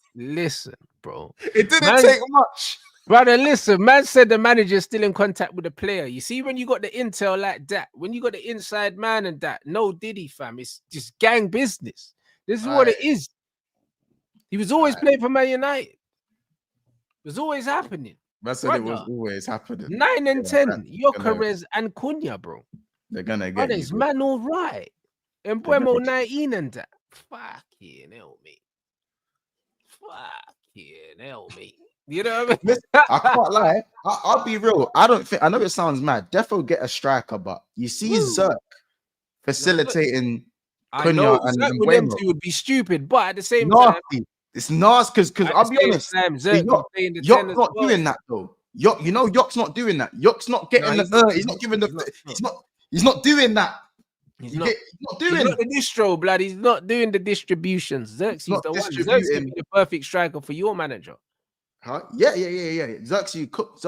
bro. It didn't take much. Brother, listen, man said the manager's still in contact with the player. You see, when you got the intel like that, when you got the inside man and that, no Diddy, fam. It's just gang business. This is what it is. He was always playing for Man United. It was always happening. That's what it was always happening. 9 and 10, Gyökeres and Cunha, bro. They're gonna get you, man all right. And Buemo 19 and that. Fucking hell, mate. Fucking hell, mate. You know what I mean? I can't lie. I'll be real. I know it sounds mad. Defo get a striker, but you see Zerk facilitating Cunha and Buemo. It would be stupid, but at the same time, it's nasty because I'll be honest. Yock's not doing that though. Yock's not doing that. Yock's not getting he's not giving the. He's not doing that. He's not doing the distro, blood. He's not doing the distributions. Xerxes the one. Xerxes be the perfect striker for your manager. Huh? Yeah. Xerxes cooks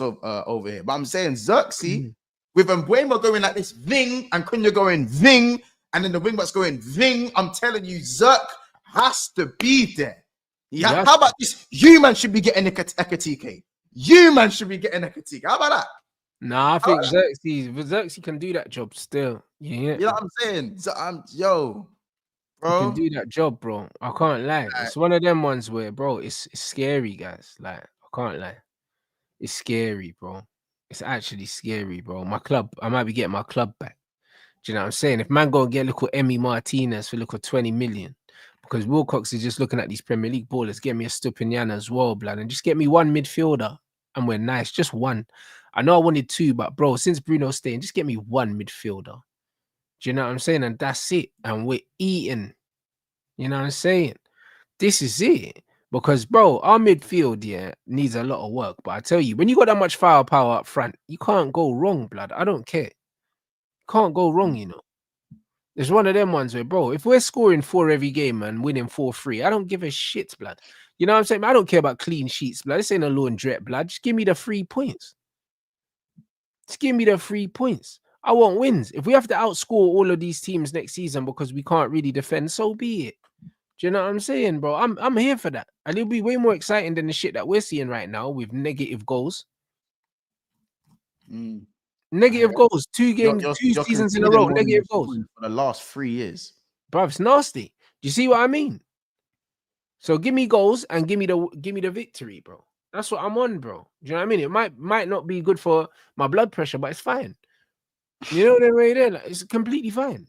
over here. But I'm saying Xerxes with Mbuemo going like this, ving, and Cunha going ving, and then the wingbacks going ving. I'm telling you, Zerk has to be there. How about this? You man should be getting Ekatike. You man should be getting Ekatike. How about that? Nah, I think Xerxes can do that job still. Yeah. You know what I'm saying? So bro. You can do that job, bro. I can't lie. It's one of them ones where, bro, it's scary, guys. Like, I can't lie. It's scary, bro. It's actually scary, bro. My club, I might be getting my club back. Do you know what I'm saying? If man go and get little Emmy Martinez for little 20 million, because Wilcox is just looking at these Premier League ballers, get me a Stupinian as well, blood, and just get me one midfielder, and we're nice. Just one. I know I wanted two, but bro, since Bruno's staying, just get me one midfielder. Do you know what I'm saying? And that's it. And we're eating. You know what I'm saying? This is it. Because, bro, our midfield, yeah, needs a lot of work. But I tell you, when you got that much firepower up front, you can't go wrong, blood. I don't care. Can't go wrong, you know. It's one of them ones where, bro, if we're scoring 4 every game and winning 4-3, I don't give a shit, blood. You know what I'm saying? I don't care about clean sheets, blood. This ain't a laundrette, blood. Just give me the 3 points. Just give me the 3 points. I want wins. If we have to outscore all of these teams next season because we can't really defend, so be it. Do you know what I'm saying, bro? I'm here for that. And it'll be way more exciting than the shit that we're seeing right now with negative goals. Negative goals. Two seasons in a row, negative goals. For the last 3 years. Bro, it's nasty. Do you see what I mean? So give me goals and give me the victory, bro. That's what I'm on, bro. Do you know what I mean? It might not be good for my blood pressure, but it's fine. You know the way there, like, it's completely fine.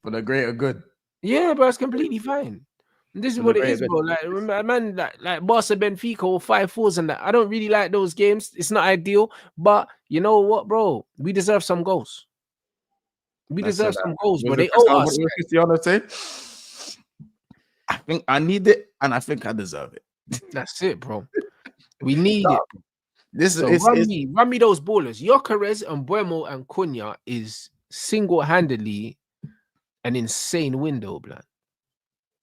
For the greater good. Yeah, bro, it's completely fine. And this is what it is, bro. Like, remember, man, like Barca Benfica or 5-4s and that. I don't really like those games. It's not ideal, but you know what, bro? We deserve some goals. We deserve some goals, but they owe us. What Cristiano say? I think I need it, and I think I deserve it. That's it, bro. We need it. Run me those ballers. Gyökeres and Buemo and Cunha is single-handedly an insane window, blood.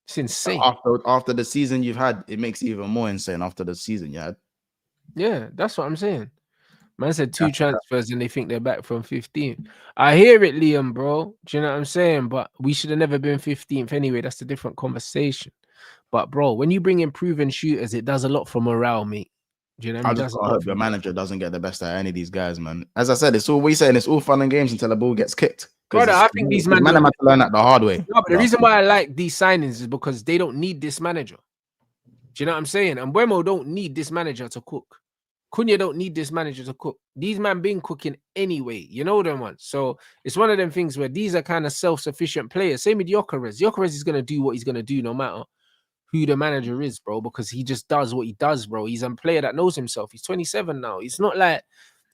It's insane. After the season you've had, it makes it even more insane after the season you had. Yeah, that's what I'm saying. Man said 2 transfers and they think they're back from 15th. I hear it, Liam, bro. Do you know what I'm saying? But we should have never been 15th anyway. That's a different conversation. But, bro, when you bring in proven shooters, it does a lot for morale, mate. Do you know what I mean? I hope your manager doesn't get the best out of any of these guys, man. As I said, it's all fun and games until the ball gets kicked. Brother, I think these men have to learn that the hard way. No, but the reason why I like these signings is because they don't need this manager. Do you know what I'm saying? And Buemo don't need this manager to cook. Cunha don't need this manager to cook. These men been cooking anyway. You know them ones. So it's one of them things where these are kind of self-sufficient players. Same with Gyökeres. Gyökeres is going to do what he's going to do no matter who the manager is, bro, because he just does what he does, bro. He's a player that knows himself. He's 27 now. It's not like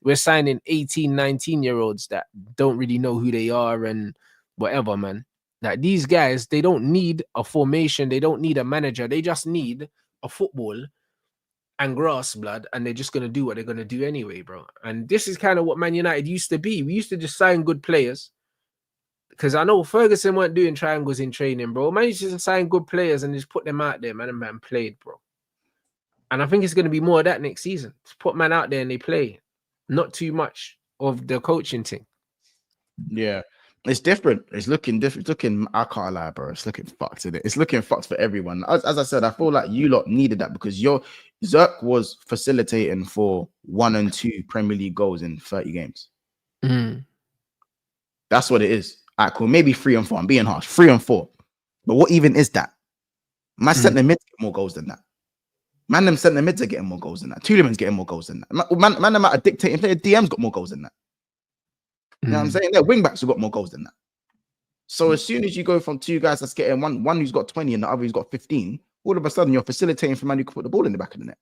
we're signing 18, 19-year-olds that don't really know who they are and whatever, man. Like these guys, they don't need a formation. They don't need a manager. They just need a football and grass, blood, and they're just going to do what they're going to do anyway, bro. And this is kind of what Man United used to be. We used to just sign good players. Because I know Ferguson weren't doing triangles in training, bro. Man used to sign good players and just put them out there, man, and man played, bro. And I think it's going to be more of that next season. Just put man out there and they play. Not too much of the coaching thing. Yeah. It's different. It's looking different. It's looking, I can't lie, bro. It's looking fucked, isn't it? It's looking fucked for everyone. As I said, I feel like you lot needed that because Zerk was facilitating for 1 and 2 Premier League goals in 30 games. That's what it is. All right, cool. Maybe 3 and 4. I'm being harsh. 3 and 4. But what even is that? Man centre mid get more goals than that. Man them centre mids are getting more goals than that. Tielemans getting more goals than that. Man them out of dictating player DM's got more goals than that. You know what I'm saying? Their wing backs have got more goals than that. So as soon as you go from 2 guys that's getting one who's got 20 and the other who's got 15, all of a sudden you're facilitating for man who can put the ball in the back of the net.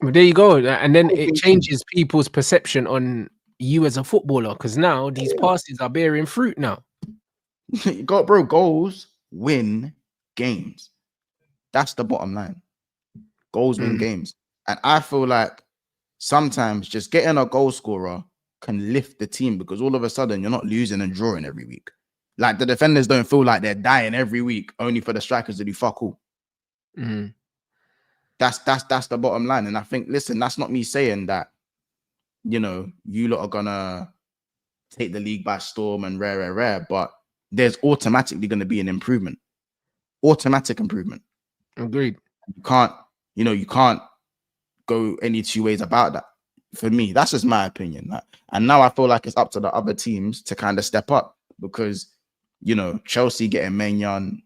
Well, there you go. And then it changes people's perception on you as a footballer because now these passes are bearing fruit now. You got, bro, goals win games. That's the bottom line. Goals win games. And I feel like sometimes just getting a goal scorer can lift the team because all of a sudden you're not losing and drawing every week. Like the defenders don't feel like they're dying every week only for the strikers to do fuck all. That's the bottom line. And I think, listen, that's not me saying that, you know, you lot are gonna take the league by storm and rare, but there's automatically going to be an improvement. Automatic improvement. Agreed. You can't go any 2 ways about that. For me, that's just my opinion. And now I feel like it's up to the other teams to kind of step up because, you know, Chelsea getting Maignan,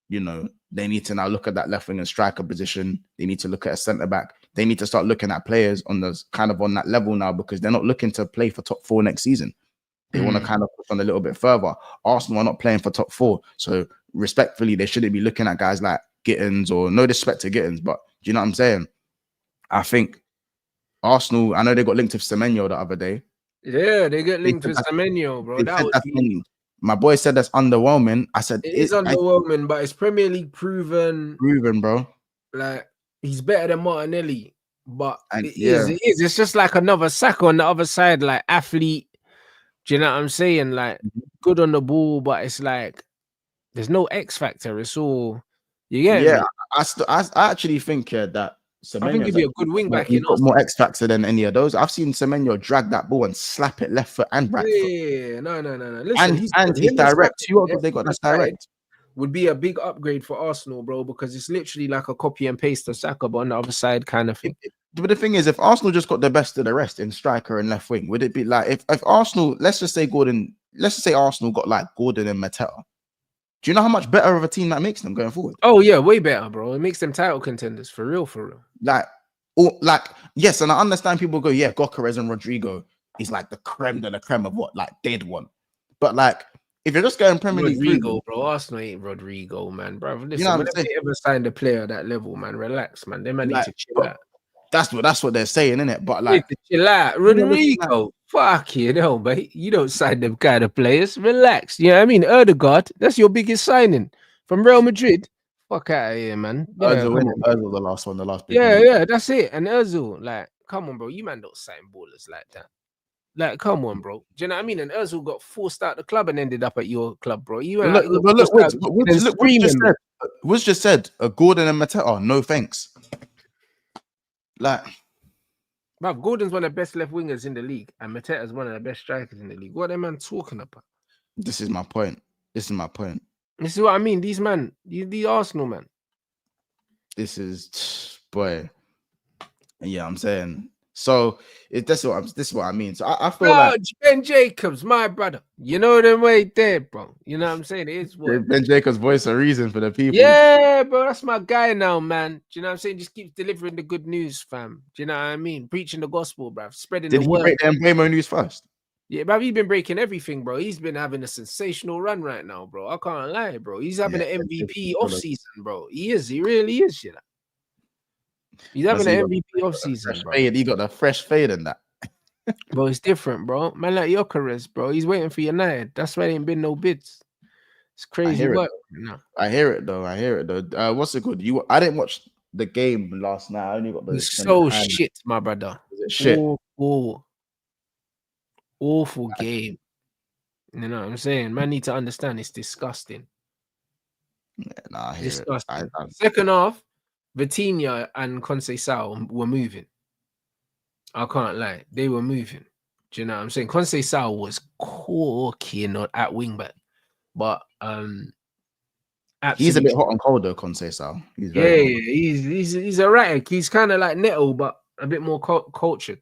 you know, they need to now look at that left wing and striker position. They need to look at a centre back. They need to start looking at players on the kind of on that level now because they're not looking to play for top 4 next season. They want to kind of push on a little bit further. Arsenal are not playing for top 4. So respectfully, they shouldn't be looking at guys like Gittins, or no disrespect to Gittins, but do you know what I'm saying? I think Arsenal, I know they got linked with Semenyo the other day. Yeah, they get linked with Semenyo, bro. My boy said that's underwhelming. I said it is underwhelming, but it's Premier League proven. Proven, bro. Like, he's better than Martinelli, but it is. It's just like another Saka on the other side, like athlete. Do you know what I'm saying? Like, good on the ball, but it's like there's no X factor. It's all you get. Yeah, I actually think that Semenyo, I think he'd be a good wing back. He's got more X factor than any of those. I've seen Semenyo drag that ball and slap it left foot and right foot. Yeah, no. Listen, he's direct. They got that direct. Would be a big upgrade for Arsenal, bro, because it's literally like a copy and paste of Saka, but on the other side kind of thing. But the thing is, if Arsenal just got the best of the rest in striker and left wing, would it be like if Arsenal, let's just say Arsenal got like Gordon and Mateta? Do you know how much better of a team that makes them going forward? Oh yeah, way better, bro. It makes them title contenders for real. Like, yes, and I understand people go, yeah, Gokares and Rodrigo is like the creme de la creme of what like they'd want, but like if you're just going Premier League, Rodrigo, bro, Arsenal ain't Rodrigo, man, bro. Listen, you know when they ever signed a player at that level, man, relax, man. They might need to chill out. That's what they're saying, innit? But like, chill out, Rodrigo. Fuck you know, mate. You don't sign them kind of players. Relax. You know what I mean? Erdegaard, that's your biggest signing from Real Madrid. Fuck out of here, man. Ozil, the last one, the last big one. Yeah, that's it. And Ozil, like, come on, bro. You man don't sign ballers like that. Like, come on, bro. Do you know what I mean? And Ozil got forced out the club and ended up at your club, bro. Woods just said Gordon and Mateta. Oh, no thanks. Like, bruv, Gordon's one of the best left wingers in the league, and Mateta's one of the best strikers in the league. What are they man talking about? This is my point. This is what I mean. These man, these Arsenal man. This is boy. Yeah, I'm saying. So this is what I mean. So I feel like Ben Jacobs, my brother. You know them way there, bro. You know what I'm saying? It is what Ben Jacobs' voice a reason for the people. Yeah, bro, that's my guy now, man. Do you know what I'm saying? Just keep delivering the good news, fam. Do you know what I mean? Preaching the gospel, bro. Spreading the word. Did he break the Mbemo news first? Yeah, bro, he's been breaking everything, bro. He's been having a sensational run right now, bro. I can't lie, bro. He's having an MVP off season, bro. He is. He really is, you know. He's having an MVP off season, bro. He got the fresh fade in that. Bro, it's different, bro. Man like Gyökeres, bro. He's waiting for United. That's why there ain't been no bids. It's crazy work. I hear it though. What's it called? I didn't watch the game last night. I only got the so shit, my brother. Is it shit? Awful game. You know what I'm saying? Man need to understand it's disgusting. Yeah, I hear disgusting. It. Second half, Vitinha and Conceição were moving. I can't lie. They were moving. Do you know what I'm saying? Conceição was corking at wing back. But he's a bit hot and cold though, Conceição. He's erratic. He's kind of like Neto, but a bit more cultured.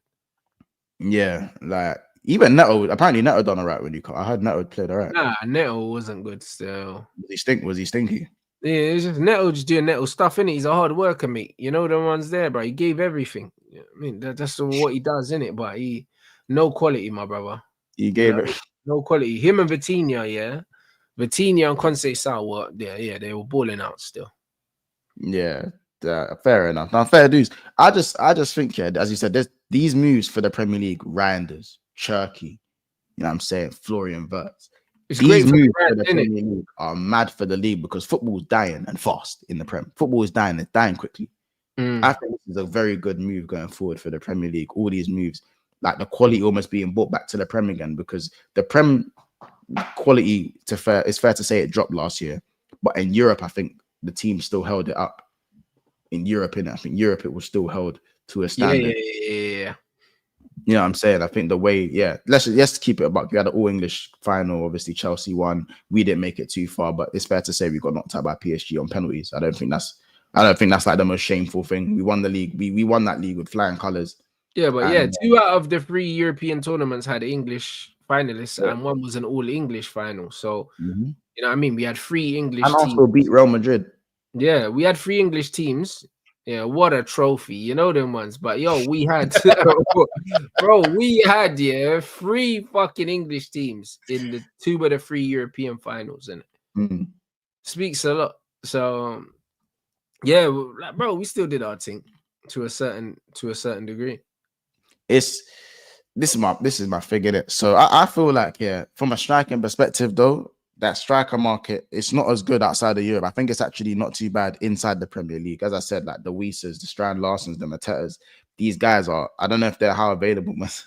Yeah, like even Neto. Apparently, Neto done alright when you caught. I heard Neto played alright. Nah, Neto wasn't good still. Was he stinky? Yeah, it's just Neto just doing Neto stuff, innit? He's a hard worker, mate. You know the ones there, bro. He gave everything. You know I mean, that's what he does, innit? But no quality, my brother. He gave it no quality. Him and Vitinha, yeah. Vitinha and Conceição were they were balling out still. Yeah, fair enough. Now, fair dues. I just think, yeah, as you said, there's these moves for the Premier League, Reinders, Cherky, you know what I'm saying, Florian Wirtz. These moves for the Premier League are mad for the league because football is dying and fast in the Prem. Football is dying, it's dying quickly. I think this is a very good move going forward for the Premier League. All these moves, like the quality almost being brought back to the Prem again, because the Prem quality, it's fair to say it dropped last year, but in Europe, I think the team still held it up. In Europe, I think Europe, it was still held to a standard. Yeah. You know what I'm saying? I think the way, let's keep it about. We had an all-English final. Obviously, Chelsea won. We didn't make it too far, but it's fair to say we got knocked out by PSG on penalties. I don't think that's like the most shameful thing. We won the league. We won that league with flying colours. Yeah, but 2 out of the 3 European tournaments had English finalists, and one was an all-English final. So, you know what I mean? We had 3 English teams. And also beat Real Madrid. Yeah, we had 3 English teams. Yeah, what a trophy. You know them ones. But yo, we had bro, we had 3 fucking English teams in the 2 of the 3 European finals, and speaks a lot. So yeah, like, bro, we still did our thing to a certain degree. This is my figure. It. So I feel like from a striking perspective though, that striker market, it's not as good outside of Europe. I think it's actually not too bad inside the Premier League. As I said, like the Weisers, the Strand Larsens, the Matetas, these guys are, I don't know if they're how available. Wait,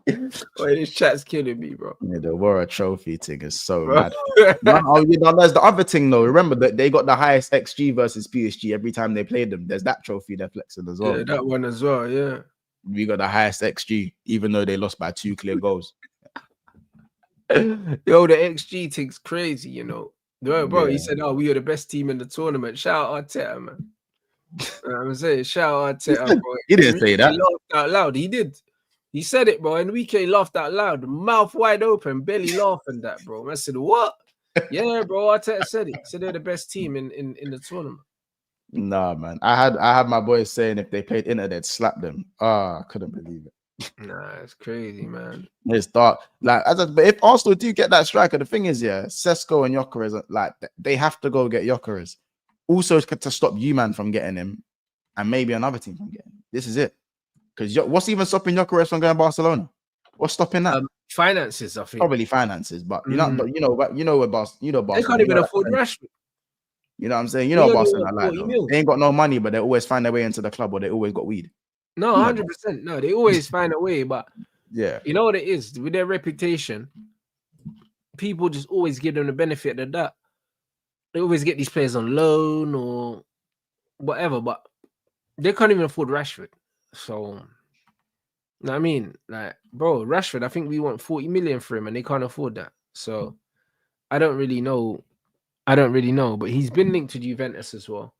this chat's killing me, bro. Yeah, the World Trophy thing is so mad. No, there's the other thing though. Remember that they got the highest XG versus PSG every time they played them. There's that trophy they're flexing as well. Yeah, that one as well, yeah. We got the highest XG, even though they lost by 2 clear goals. Yo, the XG thing's crazy, you know. Bro, he said, "Oh, we are the best team in the tournament." Shout out Arteta, man. I'm saying, shout out Arteta, bro. He didn't say that. He laughed out loud. He did. He said it, bro. Enrique laughed out loud, mouth wide open, belly laughing. That, bro. I said, "What?" Yeah, bro. Arteta said it. He said they're the best team in the tournament. Nah, man. I had my boys saying if they played Inter, they'd slap them. I couldn't believe it. Nah, it's crazy, man. It's dark. Like, but if Arsenal do get that striker, the thing is, Sesko and Gyökeres, like they have to go get Gyökeres. Also, to stop you, man, from getting him, and maybe another team from getting him. This is it. Because what's even stopping Gyökeres from going to Barcelona? What's stopping that? Finances, I think. Probably finances, but you know where Barcelona. They can't even afford Rashford. You know what I'm saying? You know Barcelona like they ain't got no money, but they always find their way into the club, or they always got weed. No, 100%. No, they always find a way, but yeah, you know what it is with their reputation. People just always give them the benefit of that. They always get these players on loan or whatever, but they can't even afford Rashford. So, you know what I mean, like, bro, Rashford, I think we want 40 million for him, and they can't afford that. So, I don't really know, but he's been linked to Juventus as well.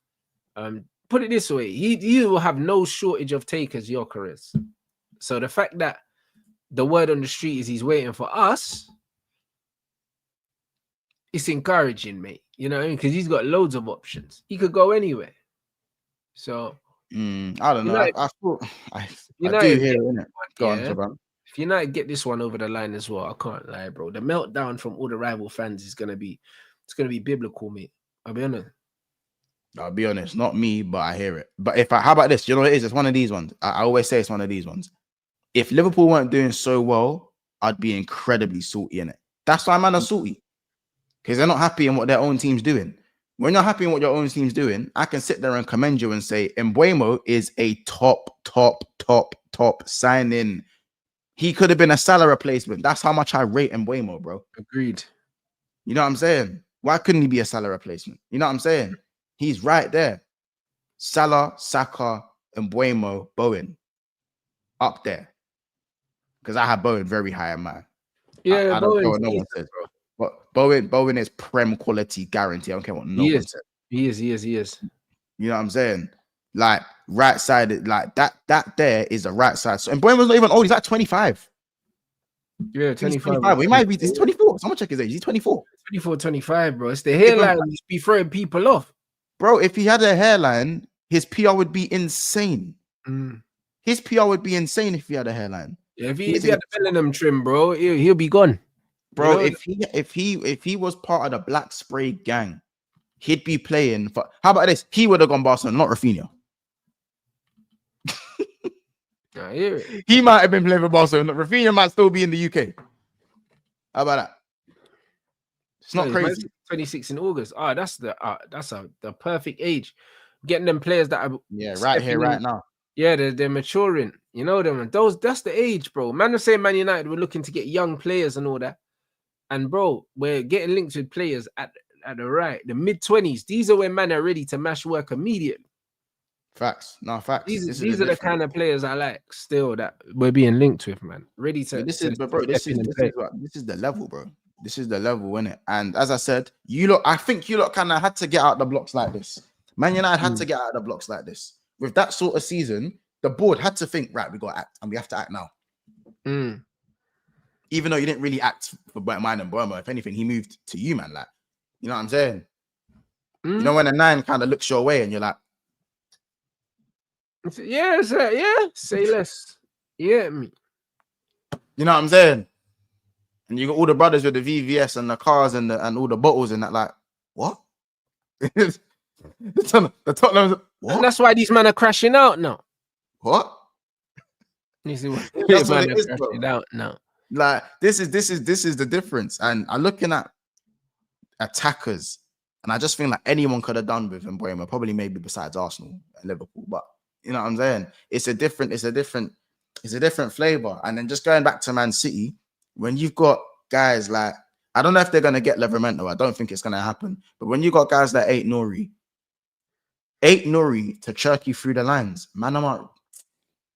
Put it this way, he will have no shortage of takers, Gyökeres. So the fact that the word on the street is he's waiting for us, it's encouraging, mate. You know what I mean? Because he's got loads of options. He could go anywhere. So I don't know. I do hear it. Go on, Shaban. If United get this one over the line as well, I can't lie, bro. The meltdown from all the rival fans is gonna be biblical, mate. I'll be honest, not me, but I hear it. But how about this? You know what it is? It's one of these ones. I always say it's one of these ones. If Liverpool weren't doing so well, I'd be incredibly salty in it. That's why man are salty. Because they're not happy in what their own team's doing. When you're happy in what your own team's doing, I can sit there and commend you and say, Mbeumo is a top signing. He could have been a Salah replacement. That's how much I rate Mbeumo, bro. Agreed. You know what I'm saying? Why couldn't he be a Salah replacement? You know what I'm saying? He's right there. Salah, Saka, Mbeumo, Bowen. Up there. Because I have Bowen very high in mine. Yeah, I don't care what no one says, bro. But Bowen is prem quality guarantee. I don't care what no one says. He is. You know what I'm saying? Like right side, like that there is a right side. So, and Bowen was not even old. He's like 25. Yeah, 25. Well, he might be. He's 24. Someone check his age. He's 24. 24, 25, bro. It's the hairline just be throwing people off. Bro, if he had a hairline, his PR would be insane. His PR would be insane if he had a hairline. Yeah, if he had a Bellingham trim, bro, he'll be gone. Bro, you know, if he was part of the Black Spray gang, he'd be playing for. How about this? He would have gone Barcelona, not Rafinha. I hear it. He might have been playing for Barcelona. Rafinha might still be in the UK. How about that? It's not crazy. 26 in August. That's the perfect age. Getting them players that are right here, right now. Yeah, they're maturing. You know them. That's the age, bro. Man, the same Man United, we're looking to get young players and all that. And bro, we're getting linked with players at the mid-20s. These are when man are ready to mash work immediately. Facts. No, facts. These are the kind of players I like still that we're being linked with, man. Ready to. This is the level, bro. This is the level, isn't it? And as I said, I think you lot kind of had to get out the blocks like this. Man United had to get out of the blocks like this. With that sort of season, the board had to think, right, we got to act, and we have to act now. Even though you didn't really act for mine and Burma, if anything, he moved to you, man. Like, you know what I'm saying? You know, when a 9 kind of looks your way and you're like, Yeah, say less. Yeah, me. You know what I'm saying? And you got all the brothers with the VVS and the cars and all the bottles and that. Like, what? the Tottenham, what? And that's why these men are crashing out now. What? You see what? That's what it is, crashing out now. Like, this is the difference. And I'm looking at attackers, and I just think like anyone could have done with Mbeumo, probably maybe besides Arsenal and Liverpool. But you know what I'm saying? It's a different flavor. And then just going back to Man City, when you've got guys like, I don't know if they're gonna get Livramento. I don't think it's gonna happen. But when you got guys like Nuri to chirk you through the lines, man, I'm like,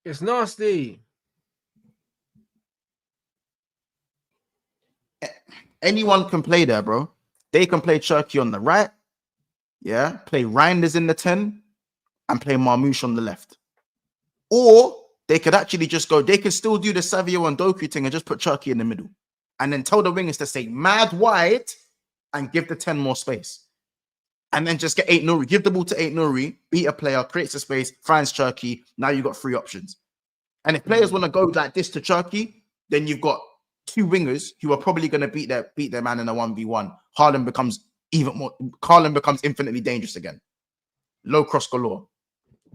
it's nasty. Anyone can play there, bro. They can play Cherky on the right, yeah, play Reinders in the 10, and play Marmouche on the left. Or they could actually just go, they could still do the Savio and Doku thing and just put Cherky in the middle. And then tell the wingers to stay mad wide and give the 10 more space. And then just get Nuri, give the ball to Nuri, beat a player, creates a space, finds Cherky. Now you've got 3 options. And if players want to go like this to Cherky, then you've got 2 wingers who are probably going to beat their man in a 1v1. Haaland becomes infinitely dangerous again. Low cross galore.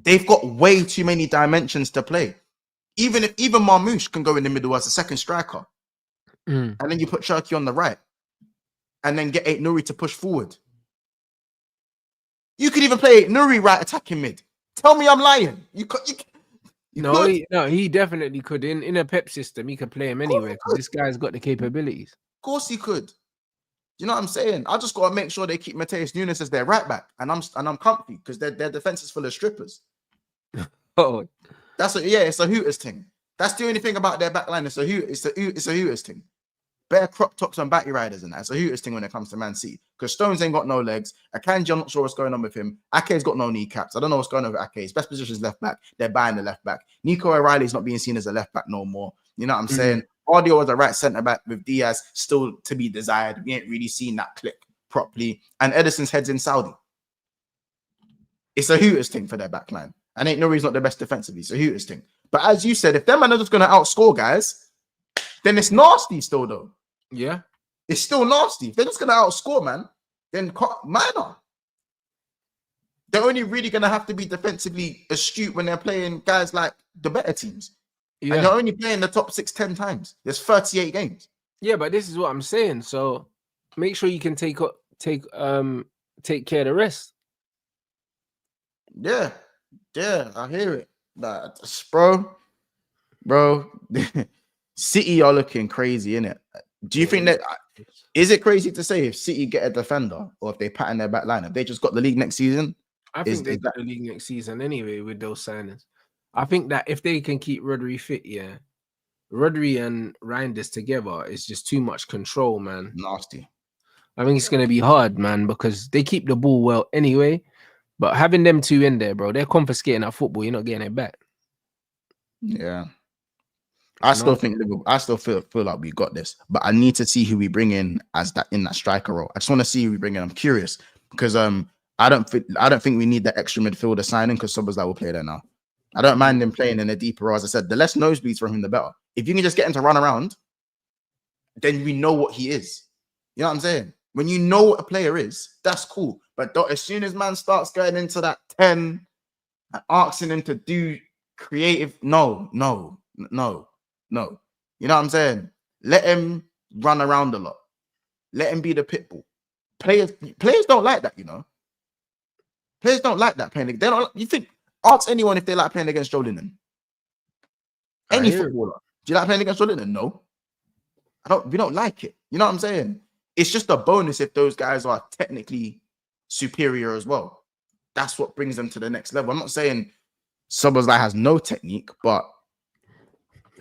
They've got way too many dimensions to play. Even Marmouche can go in the middle as a second striker. And then you put Cherky on the right. And then get Nuri to push forward. You could even play Nuri right attacking mid. Tell me I'm lying. He definitely could. In a Pep system, he could play him anywhere because this guy's got the capabilities. Of course he could. You know what I'm saying? I just got to make sure they keep Mateus Nunes as their right back, and I'm comfy because their defense is full of strippers. Oh, it's a Hooters thing. That's the only thing about their back line. It's a Hooters thing. Bare crop tops and batty riders and that. It's a Hooters thing when it comes to Man City. Because Stones ain't got no legs. Akanji, I'm not sure what's going on with him. Ake's got no kneecaps. I don't know what's going on with Ake. His best position is left back. They're buying the left back. Nico O'Reilly's not being seen as a left back no more. You know what I'm saying? Audio was a right centre back with Diaz still to be desired. We ain't really seen that click properly. And Edison's head's in Saudi. It's a Hooters thing for their back line. And ain't no reason not the best defensively. It's a Hooters thing. But as you said, if them men are just going to outscore guys, then it's nasty still though. Yeah. It's still nasty. If they're just going to outscore, man, then minor. They're only really going to have to be defensively astute when they're playing guys like the better teams. Yeah. And you're only playing the top 6, 10 times. There's 38 games. Yeah, but this is what I'm saying. So make sure you can take care of the rest. Yeah, I hear it. Bro, City are looking crazy, innit? Do you think that is it crazy to say if City get a defender or if they pattern their back line, if they just got the league next season? I think they got the league next season anyway with those signings. I think that if they can keep Rodri fit, Rodri and Reinders together is just too much control, man. Nasty. I think it's gonna be hard, man, because they keep the ball well anyway. But having them 2 in there, bro, they're confiscating that football. You're not getting it back. Yeah. I still feel like we got this, but I need to see who we bring in as that striker role. I just want to see who we bring in. I'm curious because I don't think we need that extra midfielder signing because Soboslai will play there now. I don't mind him playing in a deeper role. As I said, the less nosebleeds for him, the better. If you can just get him to run around, then we know what he is. You know what I'm saying? When you know what a player is, that's cool. But as soon as man starts going into that 10 and asking him to do creative, no. You know what I'm saying? Let him run around a lot. Let him be the pit bull. Players don't like that, you know. Players don't like that playing. They don't. You think? Ask anyone if they like playing against Joe Linton. Any footballer. Do you like playing against Joe Linton? No. We don't like it. You know what I'm saying? It's just a bonus if those guys are technically superior as well. That's what brings them to the next level. I'm not saying Soboslai has no technique, but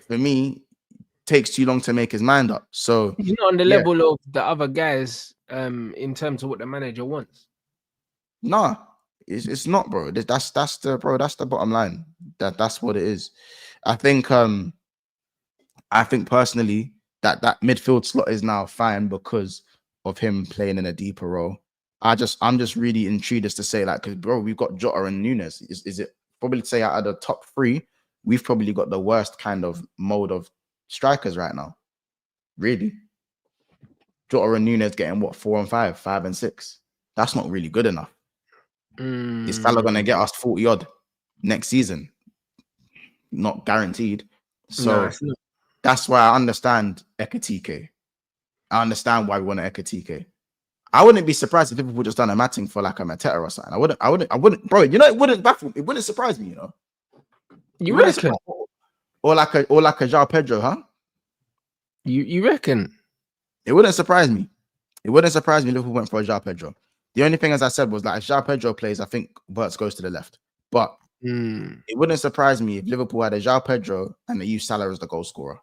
for me, it takes too long to make his mind up. So he's not on the level of the other guys in terms of what the manager wants. Nah, it's not, bro. That's the bottom line. That's what it is. I think personally that midfield slot is now fine because of him playing in a deeper role. I'm just really intrigued as to say, like, because bro, we've got Jota and Nunes. Is it probably say out of the top 3, we've probably got the worst kind of mode of strikers right now. Really. Jota and Nunes getting what, 4 and 5, 5 and 6. That's not really good enough. Is Salah gonna get us 40 odd next season? Not guaranteed. So that's why I understand Ekatike. I understand why we want an Ekatike. I wouldn't be surprised if Liverpool just done a matching for like a Mateta or something. I wouldn't, bro. You know, it wouldn't surprise me. You know, you reckon? Or like a João Pedro, huh? You reckon? It wouldn't surprise me. It wouldn't surprise me if Liverpool went for a João Pedro. The only thing, as I said, was like if João Pedro plays, I think Wirtz goes to the left. But it wouldn't surprise me if Liverpool had a João Pedro and they used Salah as the goal scorer.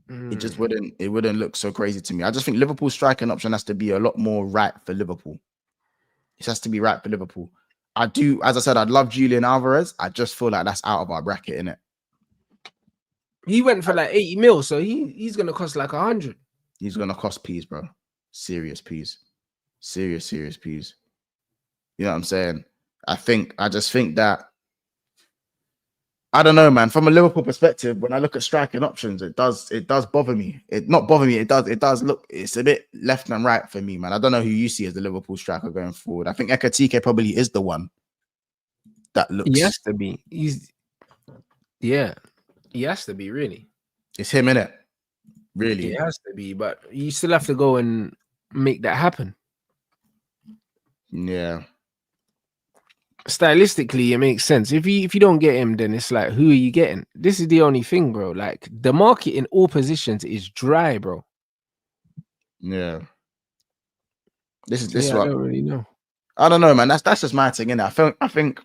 It just wouldn't look so crazy to me. I just think Liverpool's striking option has to be a lot more right for Liverpool. It has to be right for Liverpool. I do, as I said, I'd love Julian Alvarez. I just feel like that's out of our bracket, innit? He went for like 80 mil, so he's gonna cost like 100. He's gonna cost peas, bro. Serious peas. Serious peas. You know what I'm saying? I just think that, I don't know, man. From a Liverpool perspective, when I look at striking options, it does bother me. It not bother me. It does look. It's a bit left and right for me, man. I don't know who you see as the Liverpool striker going forward. I think Ekatike probably is the one that looks. He has to be. He has to be, really. It's him, innit? Really, he has to be. But you still have to go and make that happen. Yeah. Stylistically, it makes sense. If you don't get him, then it's like, who are you getting? This is the only thing, bro. Like, the market in all positions is dry, bro. Yeah. This is I what don't really know. I don't know, man. That's just my thing, innit? I think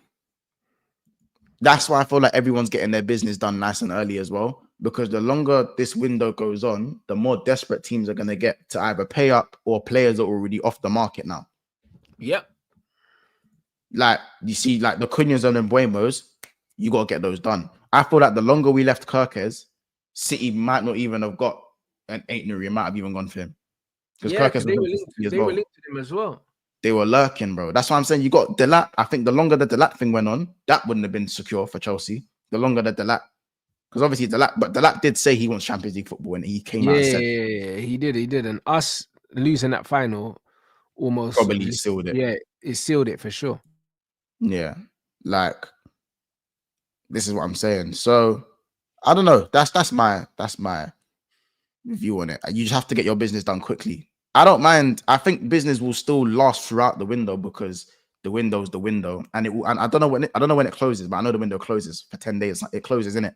that's why I feel like everyone's getting their business done nice and early as well. Because the longer this window goes on, the more desperate teams are gonna get to either pay up or players are already off the market now. Yep. Like, you see, like the Cunhas and Mbuemos, you got to get those done. I feel like the longer we left Kirkes, City might not even have got an 8 Nuri. It might have even gone for him. Because they were linked to him as well. They were lurking, bro. That's why I'm saying you got Delap. I think the longer the Delap thing went on, that wouldn't have been secure for Chelsea. The longer the Delap, because obviously Delap did say he wants Champions League football and he came out and said, yeah, he did. And us losing that final almost probably sealed it. Yeah, it sealed it for sure. Yeah, like, this is what I'm saying. So I don't know. That's my view on it. You just have to get your business done quickly. I don't mind. I think business will still last throughout the window because the window is the window, and it will. And I don't know when it closes, but I know the window closes for 10 days. It closes, innit?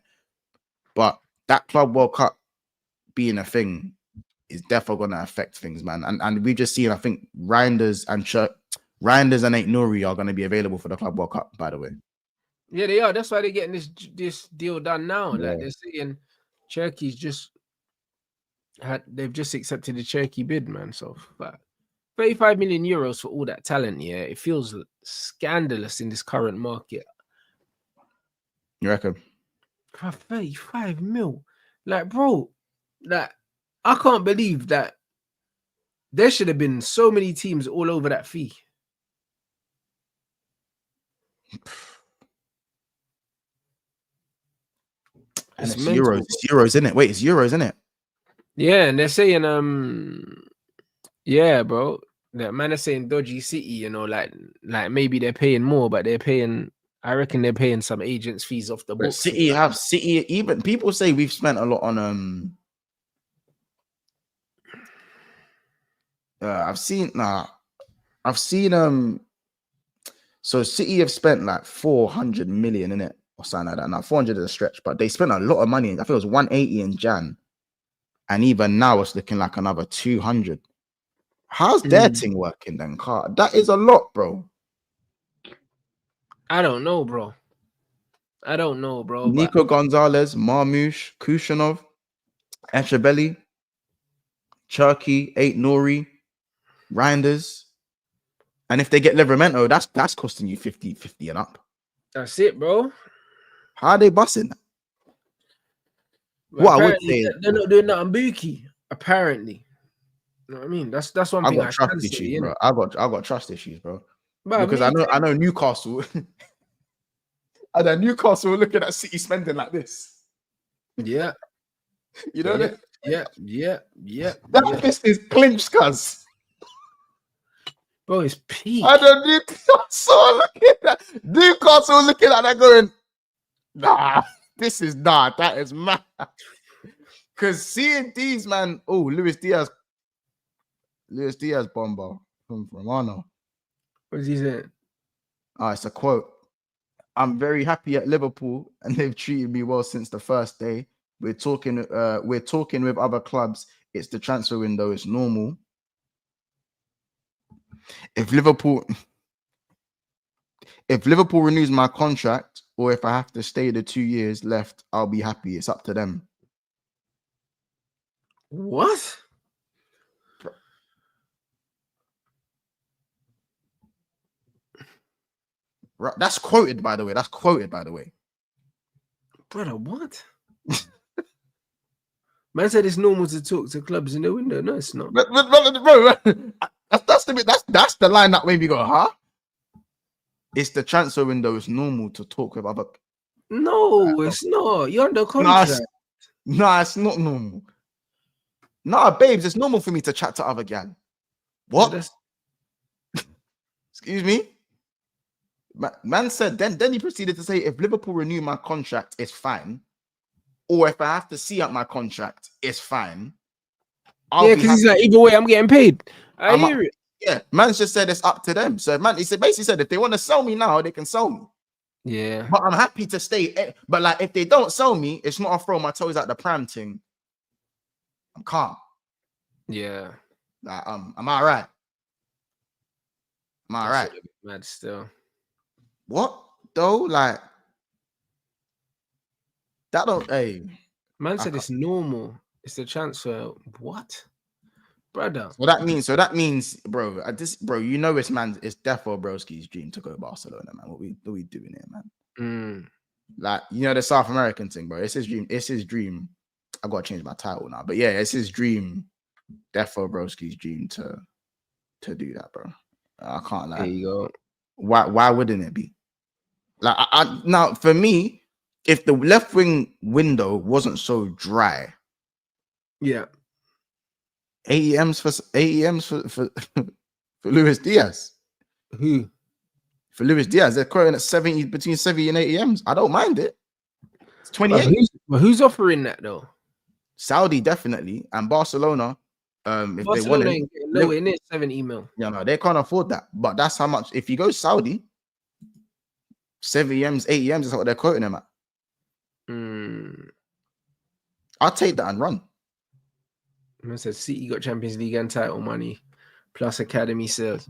But that Club World Cup being a thing is definitely going to affect things, man. And we've just seen, I think Reinders and 8 Nuri are going to be available for the Club World Cup, by the way. Yeah, they are. That's why they're getting this deal done now. Yeah. Like, they're saying Turkey's they've just accepted the Turkey bid, man. So 35 million euros for all that talent, yeah, it feels scandalous in this current market. You reckon? 35 mil. Like, bro, like, I can't believe that there should have been so many teams all over that fee. And it's euros. It's euros, isn't it? Wait, it's euros, isn't it? Yeah, and they're saying, yeah, bro. That man is saying dodgy City, you know, like maybe they're paying more, but I reckon they're paying some agents' fees off the books. City, even people say we've spent a lot on I've seen so City have spent like 400 million in it or something like that. Now 400 is a stretch, but they spent a lot of money. I think it was 180 in Jan, and even now it's looking like another 200. How's their thing working then, Carl? That is a lot, bro. I don't know, bro. Nico Gonzalez, Marmoush, Kushanov, Echabelli, Cherky, 8 Nuri, Reinders. And if they get Livramento, that's costing you 50 and up. That's it, bro. How are they bussing? What I would say, they're not doing nothing bookie, apparently. You know what I mean? That's one thing I can say, bro. I got trust issues, bro. But because I know Newcastle. And then Newcastle were looking at City spending like this. Yeah. You know that? Yeah. That fist is clinched, cuz. Bro, it's peak. And then Newcastle looking at that going, nah, that is mad. Because seeing these, man, Luis Diaz bomber from Romano. What is he saying? It's a quote. I'm very happy at Liverpool and they've treated me well since the first day. We're talking with other clubs. It's the transfer window, it's normal. If Liverpool renews my contract, or if I have to stay the 2 years left, I'll be happy. It's up to them. What? That's quoted, by the way. Brother, what? Man said it's normal to talk to clubs in the window. No, it's not. Bro, that's the line that made me go, huh? It's the transfer window. It's normal to talk with other. No, it's not. You're under contract. Nah, it's not normal. Nah, babes, it's normal for me to chat to other gal. What? Excuse me? Man said, then he proceeded to say, if Liverpool renew my contract, it's fine. Or if I have to see out my contract, it's fine. Yeah, because he's like, either way, I'm getting paid. I hear it. Yeah, man just said it's up to them. So he basically said if they want to sell me now, they can sell me. Yeah. But I'm happy to stay. But like if they don't sell me, it's not a throw my toes out the pram thing. I'm calm. Yeah. Like, am I right? Am I right? Mad still. What though? Like that don't man said it's normal. It's the transfer. What? Brother. So that means, bro, you know it's defo Broski's dream to go to Barcelona, man. What we doing here, man? Like, you know, the South American thing, bro. It's his dream. I gotta change my title now. But yeah, it's his dream, defo Broski's dream to do that, bro. I can't lie. There you go. Why wouldn't it be? Like now for me, if the left wing window wasn't so dry, yeah. AEMs for Luis Diaz. Who? For Luis Diaz, they're quoting at between 70 and 80 M's. I don't mind it. It's 28. Who's offering that though? Saudi definitely, and Barcelona. If Barcelona they want it, nowhere near 70 mil. Yeah, no, they can't afford that. But that's how much. If you go Saudi, 70 M's, 80 M's is what they're quoting them at. I'll take that and run. I said City got Champions League and title money plus academy sales.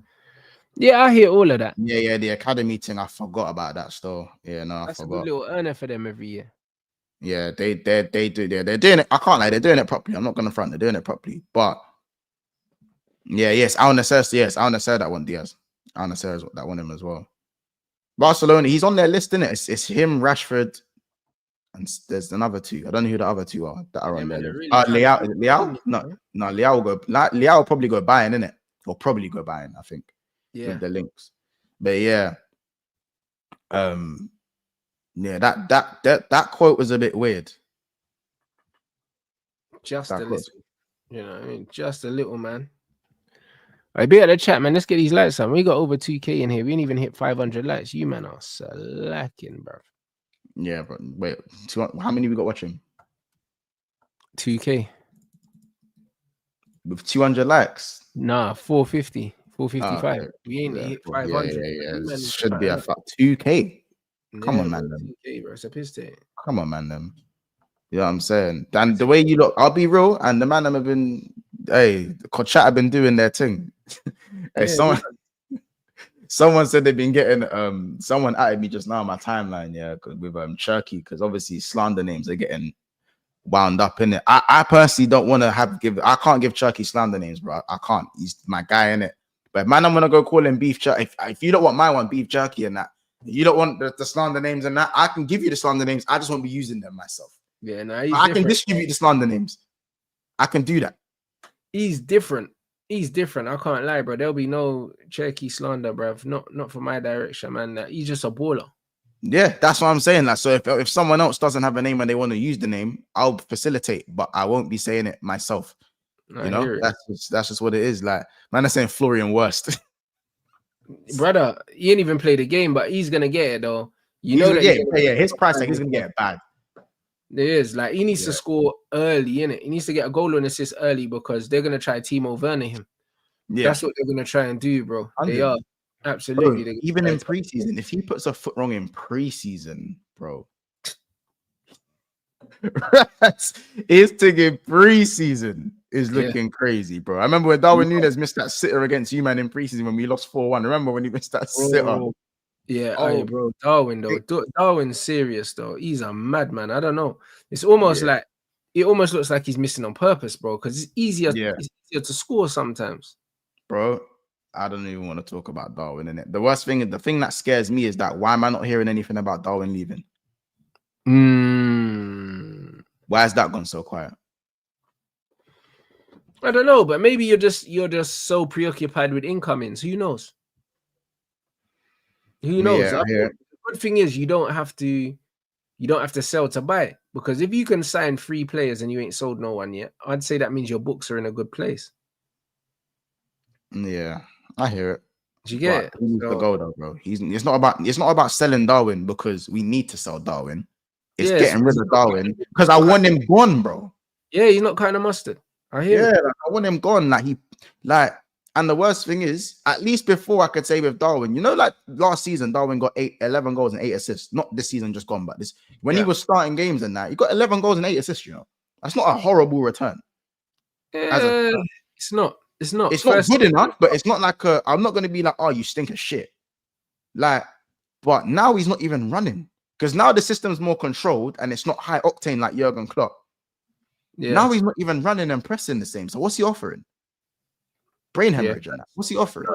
Yeah, I hear all of that. Yeah, the academy thing. I forgot about that still. Yeah, no, that's I forgot. A little earner for them every year. Yeah, they do. They're doing it. I can't lie, they're doing it properly. I'm not gonna front. They're doing it properly. But yes, Al Nassr that one Diaz. Al Nassr that one him as well. Barcelona, he's on their list, isn't it? It's him, Rashford, and there's another two. I don't know who the other two are that are on there. Really Leao? No, Leao will go. Leao will probably go buying, innit? Or probably go buying, I think. Yeah. With the links. But yeah. Yeah, that quote was a bit weird. Just a little. You know what I mean? Just a little, man. I be at the chat, man. Let's get these likes on. We got over 2K in here. We didn't even hit 500 likes. You, man, are slacking, bro. Yeah, but wait, how many we got watching? 2K. With 200 likes? Nah, 450, 455. Okay. We ain't hit 500. Yeah. Should be at 2K. Come on, man. 2K, bro. It's a piss day. Come on, man. Them. You know what I'm saying? And the way you look, I'll be real. And the man have been, the chat have been doing their thing. Hey, someone said they've been getting someone added me just now on my timeline, with Cherky, because obviously slander names are getting wound up in it. I personally don't want to I can't give Cherky slander names, bro. I can't. He's my guy in it. But man, I'm gonna go call him beef jerky. If you don't want my one, beef jerky and that, you don't want the slander names and that, I can give you the slander names. I just won't be using them myself. Yeah, no, I can distribute the slander names. I can do that. He's different. He's different. I can't lie, bro. There'll be no Cherky slander, bro. Not for my direction, man. He's just a baller. Yeah, that's what I'm saying. Like, so if someone else doesn't have a name and they want to use the name, I'll facilitate, but I won't be saying it myself. I hear it. That's just what it is. Like, man, I'm saying Florian Worst. Brother, he ain't even played the game, but he's gonna get it though. You He's know gonna that. get his price tag. He's gonna get it bad. There is like he needs to score early, innit? He needs to get a goal and assist early because they're gonna try Timo Werner him. Yeah, that's what they're gonna try and do, bro. 100. They are absolutely. Bro, even in preseason, if he puts a foot wrong in preseason, bro, his ticket preseason is looking crazy, bro. I remember when Darwin Núñez missed that sitter against you, man, in preseason when we lost 4-1. Remember when he missed that sitter? Yeah, hey, bro, Darwin though. Darwin's serious though. He's a madman. I don't know. It's almost like it almost looks like he's missing on purpose, bro. Because it's easier. It's easier to score sometimes, bro. I don't even want to talk about Darwin in it. The worst thing, the thing that scares me is that why am I not hearing anything about Darwin leaving? Why has that gone so quiet? I don't know, but maybe you're just so preoccupied with incomings. Who knows? Who knows? Yeah, the good thing is you don't have to sell to buy, because if you can sign 3 players and you ain't sold no one yet, I'd say that means your books are in a good place. Yeah, I hear it. Did you get it? He needs to go though, bro. It's not about selling Darwin because we need to sell Darwin. It's getting rid of Darwin because I want him gone, bro. Yeah, he's not kind of mustard. I hear it. Like, I want him gone. And the worst thing is, at least before I could say with Darwin, you know, like last season, Darwin got 11 goals and 8 assists. Not this season just gone, but this when he was starting games and that, he got 11 goals and 8 assists, you know. That's not a horrible return. It's not. It's not good enough, but it's not like I'm not going to be like, oh, you stink of shit. Like, but now he's not even running because now the system's more controlled and it's not high octane like Jurgen Klopp. Yeah. Now he's not even running and pressing the same. So what's he offering? Brain hemorrhage. Yeah. What's he offering?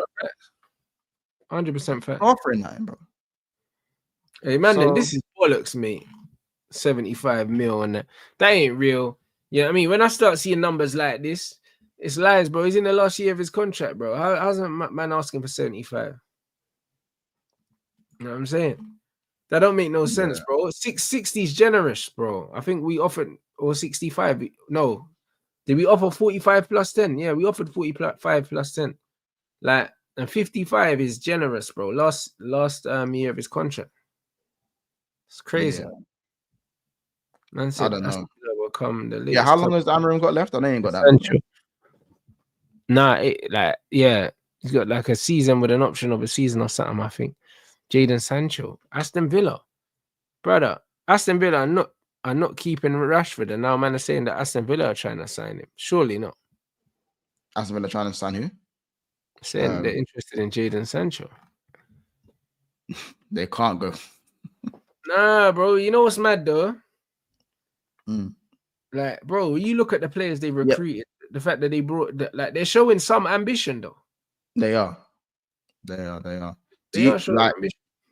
100% fair. Offering that, bro. Hey man, then this is bollocks, mate. 75 mil and that ain't real. You know what I mean? When I start seeing numbers like this, it's lies, bro. He's in the last year of his contract, bro. How's a man asking for 75? You know what I'm saying? That don't make no sense, bro. 660 is generous, bro. I think we offered, or 65. No. Did we offer 45 plus 10? Yeah, we offered 45 plus 10. Like, and 55 is generous, bro. Last year of his contract. It's crazy. Yeah. Man said, I don't know. Will come the how long has Amarim got left? I know he ain't got that long. Nah, he's got like a season with an option of a season or something, I think. Jadon Sancho, Aston Villa, brother. Aston Villa are not keeping Rashford, and now man is saying that Aston Villa are trying to sign him. Surely not. Aston Villa trying to sign who? Saying they're interested in Jadon Sancho. They can't go. Nah, bro. You know what's mad though? Like, bro, you look at the players they recruited. The fact that they brought, like, they're showing some ambition though. They are.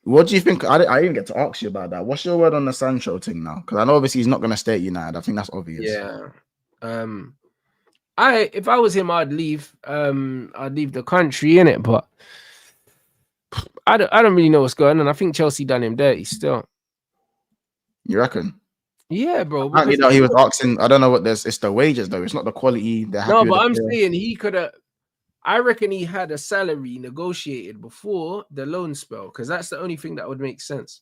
What do you think? I didn't get to ask you about that. What's your word on the Sancho thing now? Because I know obviously he's not going to stay at United. I think that's obvious. Yeah. If I was him, I'd leave. I'd leave the country, innit? But I don't really know what's going on. I think Chelsea done him dirty still. You reckon? Yeah, bro. You know, he was asking. I don't know what this. It's the wages though. It's not the quality. No, but I'm saying he could have. I reckon he had a salary negotiated before the loan spell, because that's the only thing that would make sense.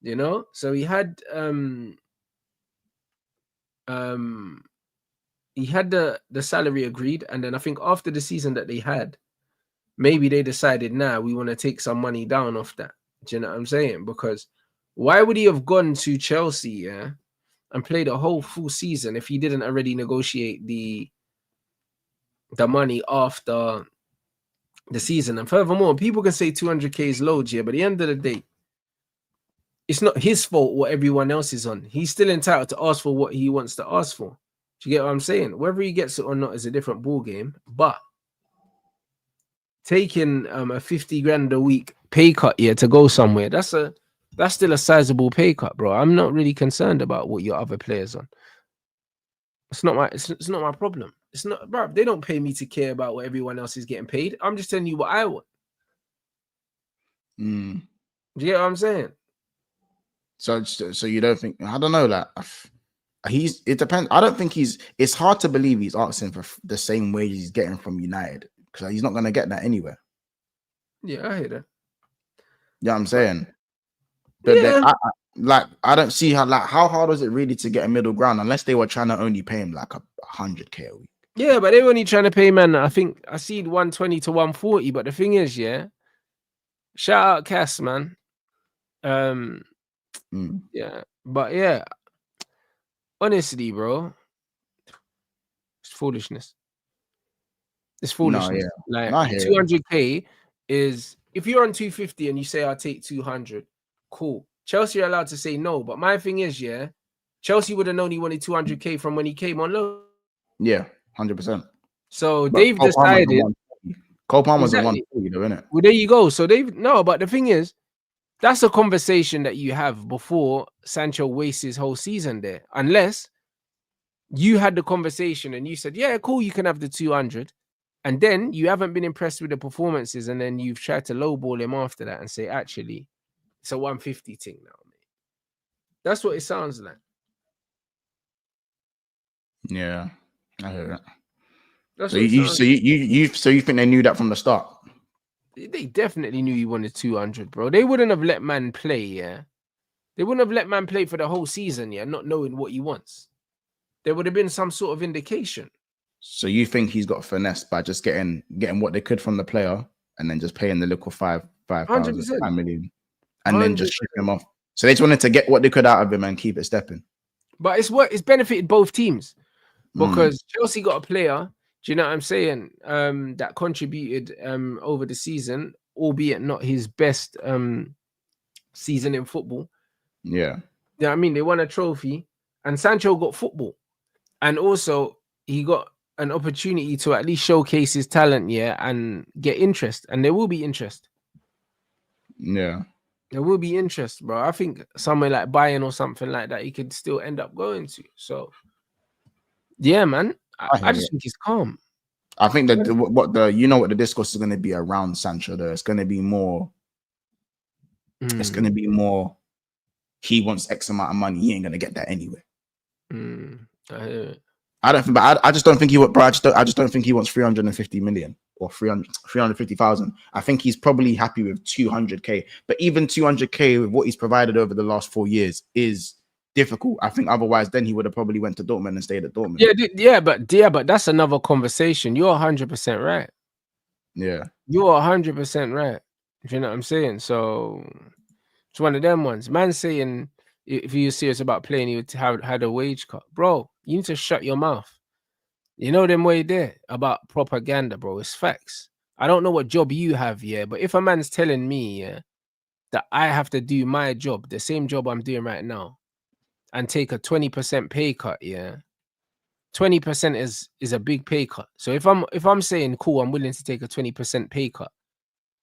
You know, so he had the salary agreed, and then I think after the season that they had, maybe they decided, nah, we want to take some money down off that. Do you know what I'm saying? Because why would he have gone to Chelsea, and played a whole full season if he didn't already negotiate the money after the season? And furthermore, people can say 200k is low, but at the end of the day, it's not his fault what everyone else is on. He's still entitled to ask for what he wants to ask for. Do you get what I'm saying? Whether he gets it or not is a different ball game. But taking a 50 grand a week pay cut to go somewhere, that's still a sizable pay cut, bro. I'm not really concerned about what your other players on. It's not my problem. It's not, bro. They don't pay me to care about what everyone else is getting paid. I'm just telling you what I want. Do you get what I'm saying? So you don't think? I don't know. Like it depends. I don't think it's hard to believe he's asking for the same wage he's getting from United, because he's not going to get that anywhere. Yeah, I hear that. Yeah, I'm saying. But yeah. I don't see how hard was it really to get a middle ground, unless they were trying to only pay him like 100K a week. Yeah, but they were only trying to pay, man. I think I see 120 to 140. But the thing is, yeah, shout out Cass, man. Yeah, but yeah, honestly, bro, it's foolishness. It's foolishness. No, yeah. Like 200K is, if you're on 250 and you say I'll take 200, cool. Chelsea are allowed to say no, but my thing is, yeah, Chelsea would have known he wanted 200K from when he came on loan. Yeah, 100%. So they've decided. Cole Palmer's the 140, though, isn't it? Well, there you go. So but the thing is, that's a conversation that you have before Sancho wastes his whole season there. Unless you had the conversation and you said, yeah, cool, you can have the 200. And then you haven't been impressed with the performances. And then you've tried to lowball him after that and say, actually, it's a 150 thing now, mate. That's what it sounds like. Yeah, I hear that. That's so you think they knew that from the start? They definitely knew he wanted 200, bro. They wouldn't have let man play, yeah. They wouldn't have let man play for the whole season, yeah, not knowing what he wants. There would have been some sort of indication. So you think he's got finessed by just getting what they could from the player and then just paying the little 5 million and 100%. Then just strip him off. So they just wanted to get what they could out of him and keep it stepping. But it's benefited both teams, because Chelsea got a player, do you know what I'm saying, that contributed over the season, albeit not his best season in football. Yeah. Yeah, I mean, they won a trophy and Sancho got football. And also he got an opportunity to at least showcase his talent, yeah, and get interest. And there will be interest. Yeah. There will be interest, bro. I think somewhere like Bayern or something like that, he could still end up going to. So, yeah, man. I just think he's calm. I think that what the discourse is going to be around Sancho, though. It's going to be more. It's going to be more. He wants X amount of money. He ain't going to get that anyway. I hear it. I just don't think he would. Bro, I just don't think he wants 350 million or 350,000. I think he's probably happy with 200K. But even 200K with what he's provided over the last 4 years is difficult. I think otherwise, then he would have probably went to Dortmund and stayed at Dortmund. Yeah, but that's another conversation. You're 100% right. Yeah, you're 100% right. You know what I'm saying? So it's one of them ones. Man saying if you're serious about playing, you would have had a wage cut, bro. You need to shut your mouth. You know them way there about propaganda, bro. It's facts. I don't know what job you have, yeah, but if a man's telling me, yeah, that I have to do my job, the same job I'm doing right now, and take a 20% pay cut, yeah, 20% is a big pay cut. So if I'm saying, cool, I'm willing to take a 20% pay cut,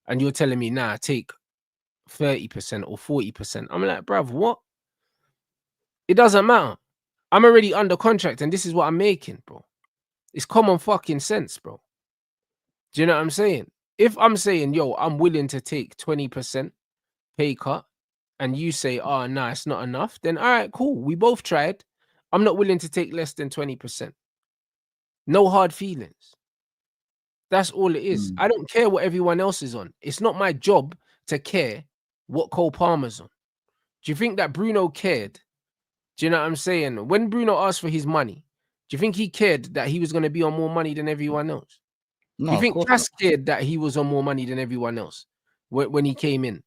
and you're telling me, nah, take 30% or 40%, I'm like, bruv, what? It doesn't matter. I'm already under contract, and this is what I'm making, bro. It's common fucking sense, bro. Do you know what I'm saying? If I'm saying, yo, I'm willing to take 20% pay cut, and you say, oh, nah, it's not enough, then all right, cool. We both tried. I'm not willing to take less than 20%. No hard feelings. That's all it is. I don't care what everyone else is on. It's not my job to care what Cole Palmer's on. Do you think that Bruno cared? Do you know what I'm saying? When Bruno asked for his money, do you think he cared that he was going to be on more money than everyone else? No, do you think Cass cared that he was on more money than everyone else when he came in?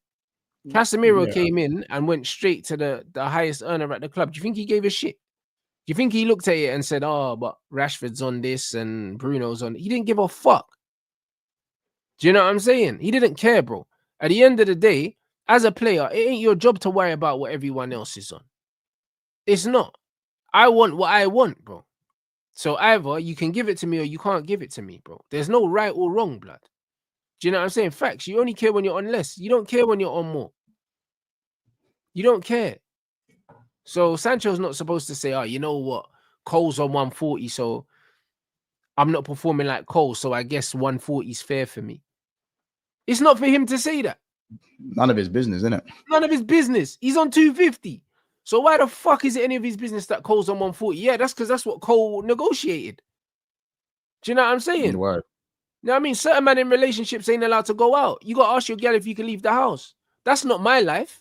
Casemiro came in and went straight to the highest earner at the club. Do you think he gave a shit? Do you think he looked at it and said, oh, but Rashford's on this and Bruno's on? He didn't give a fuck. Do you know what I'm saying? He didn't care, bro. At the end of the day, as a player, it ain't your job to worry about what everyone else is on. It's not. I want what I want, bro. So either you can give it to me or you can't give it to me, bro. There's no right or wrong, blood. Do you know what I'm saying? Facts. You only care when you're on less. You don't care when you're on more. You don't care. So Sancho's not supposed to say, oh, you know what? Cole's on 140, so I'm not performing like Cole, so I guess 140 is fair for me. It's not for him to say that. None of his business, innit? None of his business. He's on 250. So why the fuck is it any of his business that Cole's on 140? Yeah, that's because that's what Cole negotiated. Do you know what I'm saying? Word. You know what I mean? Certain men in relationships ain't allowed to go out. You got to ask your girl if you can leave the house. That's not my life.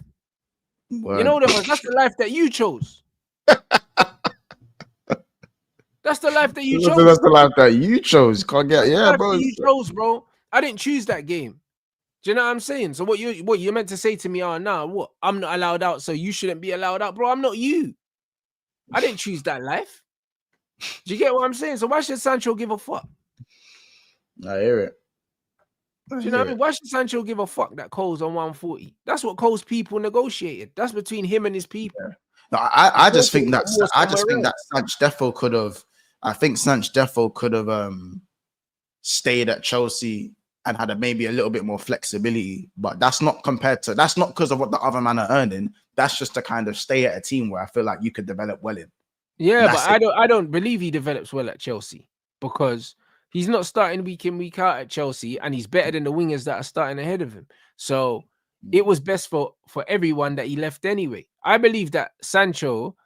Word. You know, that's the life that you chose. That's the life that you chose. That's the life that you chose. Can't get, yeah, bro. You chose, bro. I didn't choose that game. Do you know what I'm saying? So what you're meant to say to me? Oh, nah, what? I'm not allowed out, so you shouldn't be allowed out, bro. I'm not you. I didn't choose that life. Do you get what I'm saying? So why should Sancho give a fuck? I hear it. Do you know what I mean? Why should Sancho give a fuck that Cole's on 140? That's what Cole's people negotiated. That's between him and his people. Yeah. No, I just think that Sancho Defo could have. I think Sancho Defo could have stayed at Chelsea and had maybe a little bit more flexibility. But that's not that's not because of what the other man are earning. That's just to kind of stay at a team where I feel like you could develop well in. Yeah, but I don't believe he develops well at Chelsea because he's not starting week in, week out at Chelsea, and he's better than the wingers that are starting ahead of him. So it was best for everyone that he left anyway. I believe that Sancho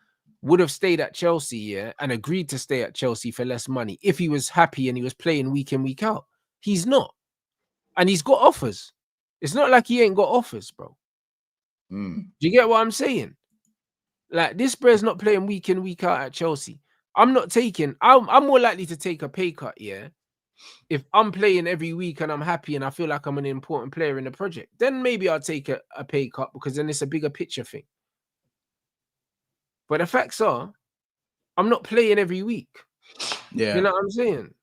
would have stayed at Chelsea, yeah, and agreed to stay at Chelsea for less money if he was happy and he was playing week in, week out. He's not. And he's got offers. It's not like he ain't got offers, bro. Do you get what I'm saying? Like, this bro's not playing week in, week out at Chelsea. I'm more likely to take a pay cut, yeah, if I'm playing every week and I'm happy and I feel like I'm an important player in the project. Then maybe I'll take a pay cut because then it's a bigger picture thing. But the facts are, I'm not playing every week. Yeah. You know what I'm saying?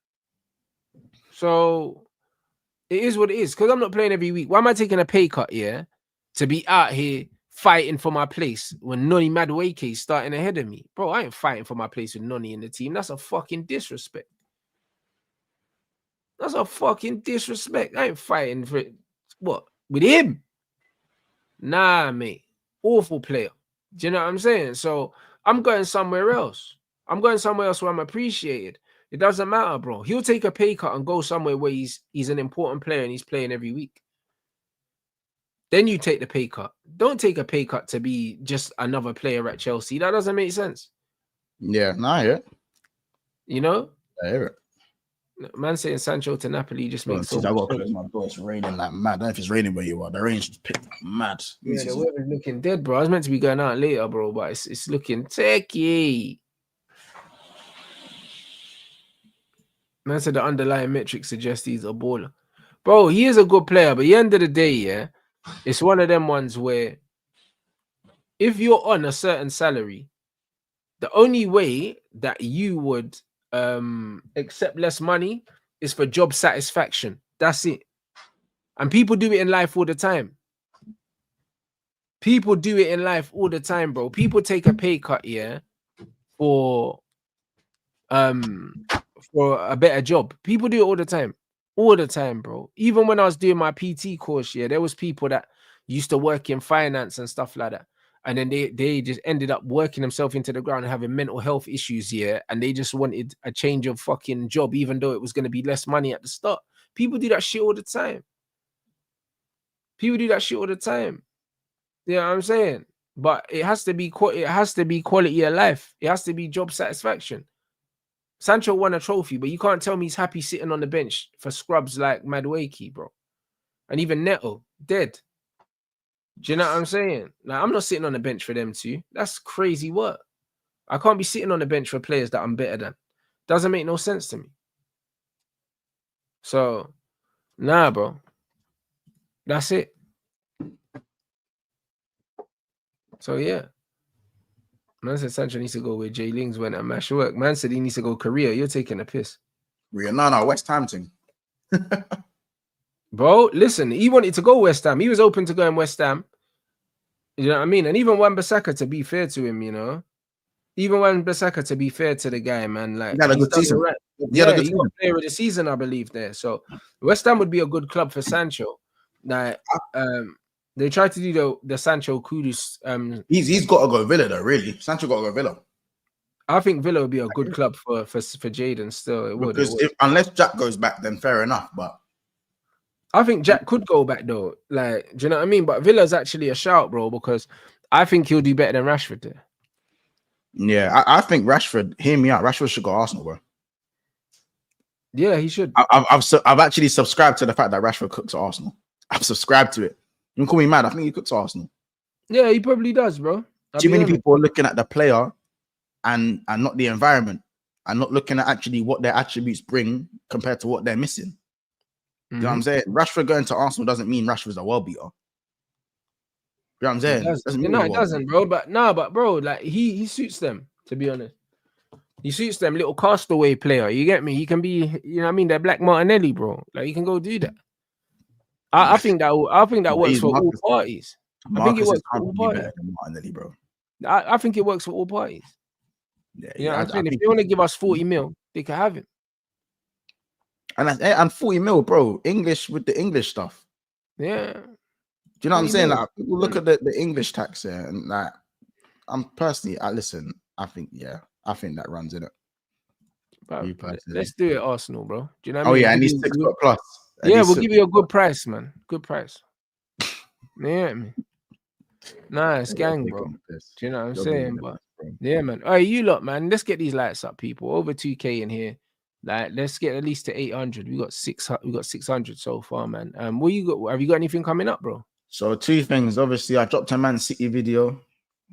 So it is what it is. Because I'm not playing every week. Why am I taking a pay cut, yeah, to be out here fighting for my place when Noni Madueke is starting ahead of me? Bro, I ain't fighting for my place with Noni in the team. That's a fucking disrespect. That's a fucking disrespect. I ain't fighting for it. What? With him? Nah, mate. Awful player. Do you know what I'm saying? So I'm going somewhere else. I'm going somewhere else where I'm appreciated. It doesn't matter, bro. He'll take a pay cut and go somewhere where he's an important player and he's playing every week. Then you take the pay cut. Don't take a pay cut to be just another player at Chelsea. That doesn't make sense. Yeah, I hear it. You know? I hear it. Man saying Sancho to Napoli just makes so much sense. I got to close my door. It's raining like mad. I don't know if it's raining where you are. The rain's just picked mad. Yeah, the weather's looking dead, bro. I was meant to be going out later, bro, but it's looking techie. Man said the underlying metrics suggest he's a baller. Bro, he is a good player, but at the end of the day, yeah, it's one of them ones where if you're on a certain salary, the only way that you would accept less money is for job satisfaction. That's it. And people do it in life all the time. People do it in life all the time, bro. People take a pay cut, yeah, for a better job. People do it all the time. All the time, bro. Even when I was doing my PT course, yeah, there was people that used to work in finance and stuff like that. And then they just ended up working themselves into the ground and having mental health issues, yeah. And they just wanted a change of fucking job, even though it was going to be less money at the start. People do that shit all the time. People do that shit all the time. You know what I'm saying? But it has to be quality of life. It has to be job satisfaction. Sancho won a trophy, but you can't tell me he's happy sitting on the bench for scrubs like Madueke, bro. And even Neto, dead. Do you know what I'm saying? Like, I'm not sitting on the bench for them two. That's crazy work. I can't be sitting on the bench for players that I'm better than. Doesn't make no sense to me. So, nah, bro. That's it. So, yeah. Man said Sancho needs to go where Jay Lings went at Mash Work. Man said he needs to go Korea. You're taking a piss. No, West Ham thing. Bro, listen, he wanted to go West Ham. He was open to going West Ham. You know what I mean? And even Wan-Bissaka, to be fair to him, you know, even Wan-Bissaka, to be fair to the guy, man, like, he had a good season. Right. Yeah, he got player of the season, I believe, there. So West Ham would be a good club for Sancho. Like, they tried to do the Sancho Kudus. He's got to go Villa, though, really. Sancho got to go Villa. I think Villa would be a good club for Jadon still. It would. Unless Jack goes back, then fair enough. But I think Jack could go back though. Like, do you know what I mean? But Villa's actually a shout, bro, because I think he'll do better than Rashford there. Yeah, I think Rashford. Hear me out. Rashford should go Arsenal, bro. Yeah, he should. I've actually subscribed to the fact that Rashford cooks at Arsenal. I've subscribed to it. You can call me mad. I think he cooks at Arsenal. Yeah, he probably does, bro. Too many people are looking at the player and not the environment, and not looking at actually what their attributes bring compared to what they're missing. You know what I'm saying? Rashford going to Arsenal doesn't mean Rashford's a world beater. You know what I'm saying? It doesn't, bro. But bro, like he suits them, to be honest. He suits them, little castaway player. You get me? He can be, you know what I mean? They're Black Martinelli, bro. Like he can go do that. I think that works for all parties. I think it works for all parties. Martinelli, bro. I think it works for all parties. Yeah, you know what I'm saying? If they want to give us 40 mil, they can have it. And 40 mil, bro. English with the English stuff. Yeah. Do you know what I'm saying? Like people look at the English tax here, and like I'm personally, I think that runs in it. Let's do it, Arsenal, bro. Do you know what I mean? Yeah, and he's $6 plus. Yeah, we'll give you a good price, man. Good price. Yeah, man. Nice gang, bro. Do you know what I'm saying? But yeah, man. All right, you lot, man. Let's get these lights up, people. Over 2K in here. Like, let's get at least to 800. We got 600 so far, man. What you got? Have you got anything coming up, bro? So 2 things. Obviously, I dropped a Man City video.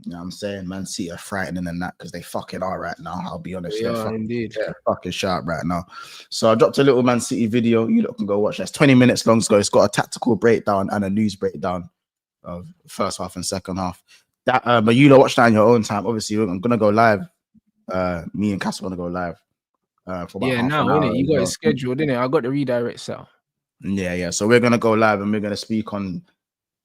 You know what I'm saying? Man City are frightening than that because they fucking are right now. I'll be honest. They're fucking sharp right now. So I dropped a little Man City video. You lot can go watch that. It's 20 minutes long. So it's got a tactical breakdown and a news breakdown of first half and second half. That but you lot watch that in your own time. Obviously, I'm gonna go live. Me and Cass are gonna go live. For about half an hour. Innit? You got it scheduled, innit? I got the redirect set. Yeah. So we're gonna go live and we're gonna speak on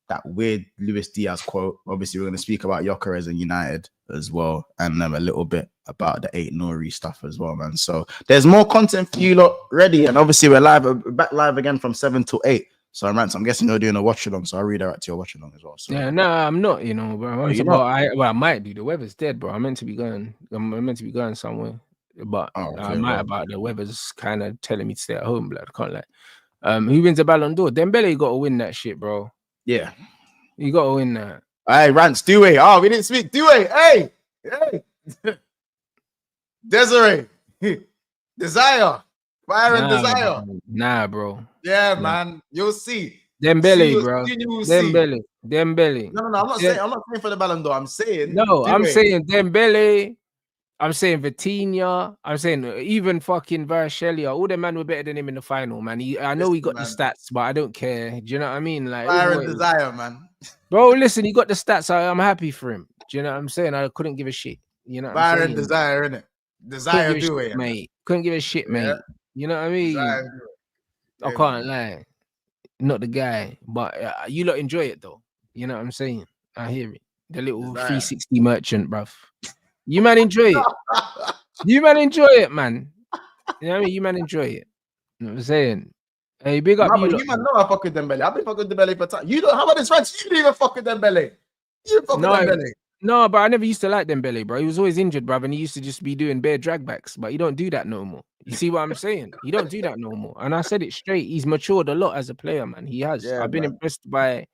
that weird Luis Diaz quote. Obviously, we're going to speak about Gyökeres and United as well, and a little bit about the 8 Nori stuff as well, man. So there's more content for you lot ready, and obviously we're back live again from 7 to 8. So Rants, I'm guessing you're doing a watch along, so I'll redirect to your watch along as well. So. Yeah, no, I'm not, you know, bro. I might do. The weather's dead, bro. I'm meant to be going somewhere, but I might about the weather's kind of telling me to stay at home, blood. I can't lie. Who wins the Ballon d'Or? Dembele got to win that shit, bro. Yeah. You got to win that. Hey, Rants, Dewey. Oh, we didn't speak. Dewey. Hey. Desiree. Desire. Fire and Desire. Nah, bro. Yeah, man. You'll see. Dembele, bro. Dembele. No. I'm not saying for the Ballon d'Or. I'm saying. No, Dewey. I'm saying Dembele. I'm saying Vitinha. I'm saying even fucking Varashelia. All the men were better than him in the final, man. I know he got the stats, but I don't care. Do you know what I mean? Like Fire and Desire, man. Bro, listen, he got the stats. I'm happy for him. Do you know what I'm saying? I couldn't give a shit. You know what Fire I'm saying? And Desire, innit? Desire do it, mate. Couldn't give a shit, mate. You know what I mean? I can't lie. Not the guy, but you lot enjoy it though. You know what I'm saying? I hear it. The little 360 merchant, bruv. You man enjoy it. You man enjoy it, man. You know what I mean? You man enjoy it. You know what I'm saying? Hey, big up you. You man know I fuck with Dembele. I've been fucking with Dembele for time. You don't. How about this, friends? You didn't even fuck with Dembele. You fuck with Dembele. No, but I never used to like Dembele, bro. He was always injured, bro, and he used to just be doing bare dragbacks. But he don't do that no more. You see what I'm saying? He don't do that no more. And I said it straight. He's matured a lot as a player, man. He has. I've been impressed by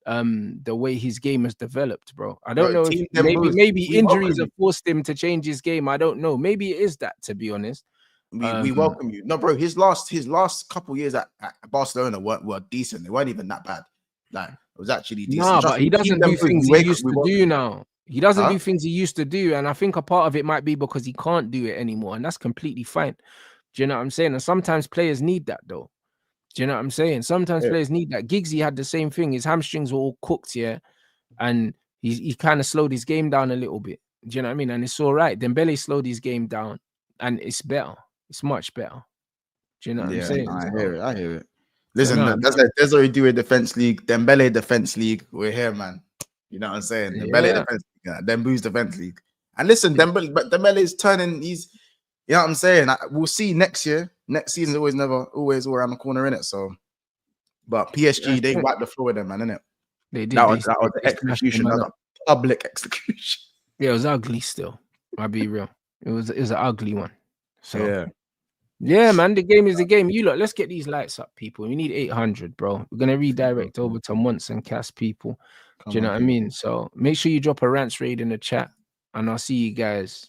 the way his game has developed, bro. I don't know if maybe injuries have forced him to change his game. I don't know. Maybe it is that, to be honest. We welcome you. No, bro, his last couple years at Barcelona were decent. They weren't even that bad. Like, it was actually decent. No, but he doesn't do things he used to do now. He doesn't do things he used to do. And I think a part of it might be because he can't do it anymore. And that's completely fine. Do you know what I'm saying? And sometimes players need that, though. Do you know what I'm saying? Sometimes players need that. Giggsy had the same thing. His hamstrings were all cooked, yeah. And he kind of slowed his game down a little bit. Do you know what I mean? And it's all right. Dembele slowed his game down. And it's better. It's much better. Do you know what I'm saying? I hear it. Listen, there's already do a defense league. Dembele defense league. We're here, man. You know what I'm saying? Dembele defense league. Dembu's defense league. And listen, Dembele is turning. He's, you know what I'm saying? We'll see next year. Next season always all around the corner, innit? So, but PSG, they wiped the floor with them, man, innit? They did. That was the execution. That was a public execution. Yeah, it was ugly still. I'll be real. It was an ugly one. So Yeah, man, the game is the game. You look, let's get these lights up, people. We need 800, bro. We're gonna redirect over to MONTS and Cast people. Do you know what I mean? So make sure you drop a Rants raid in the chat, and I'll see you guys.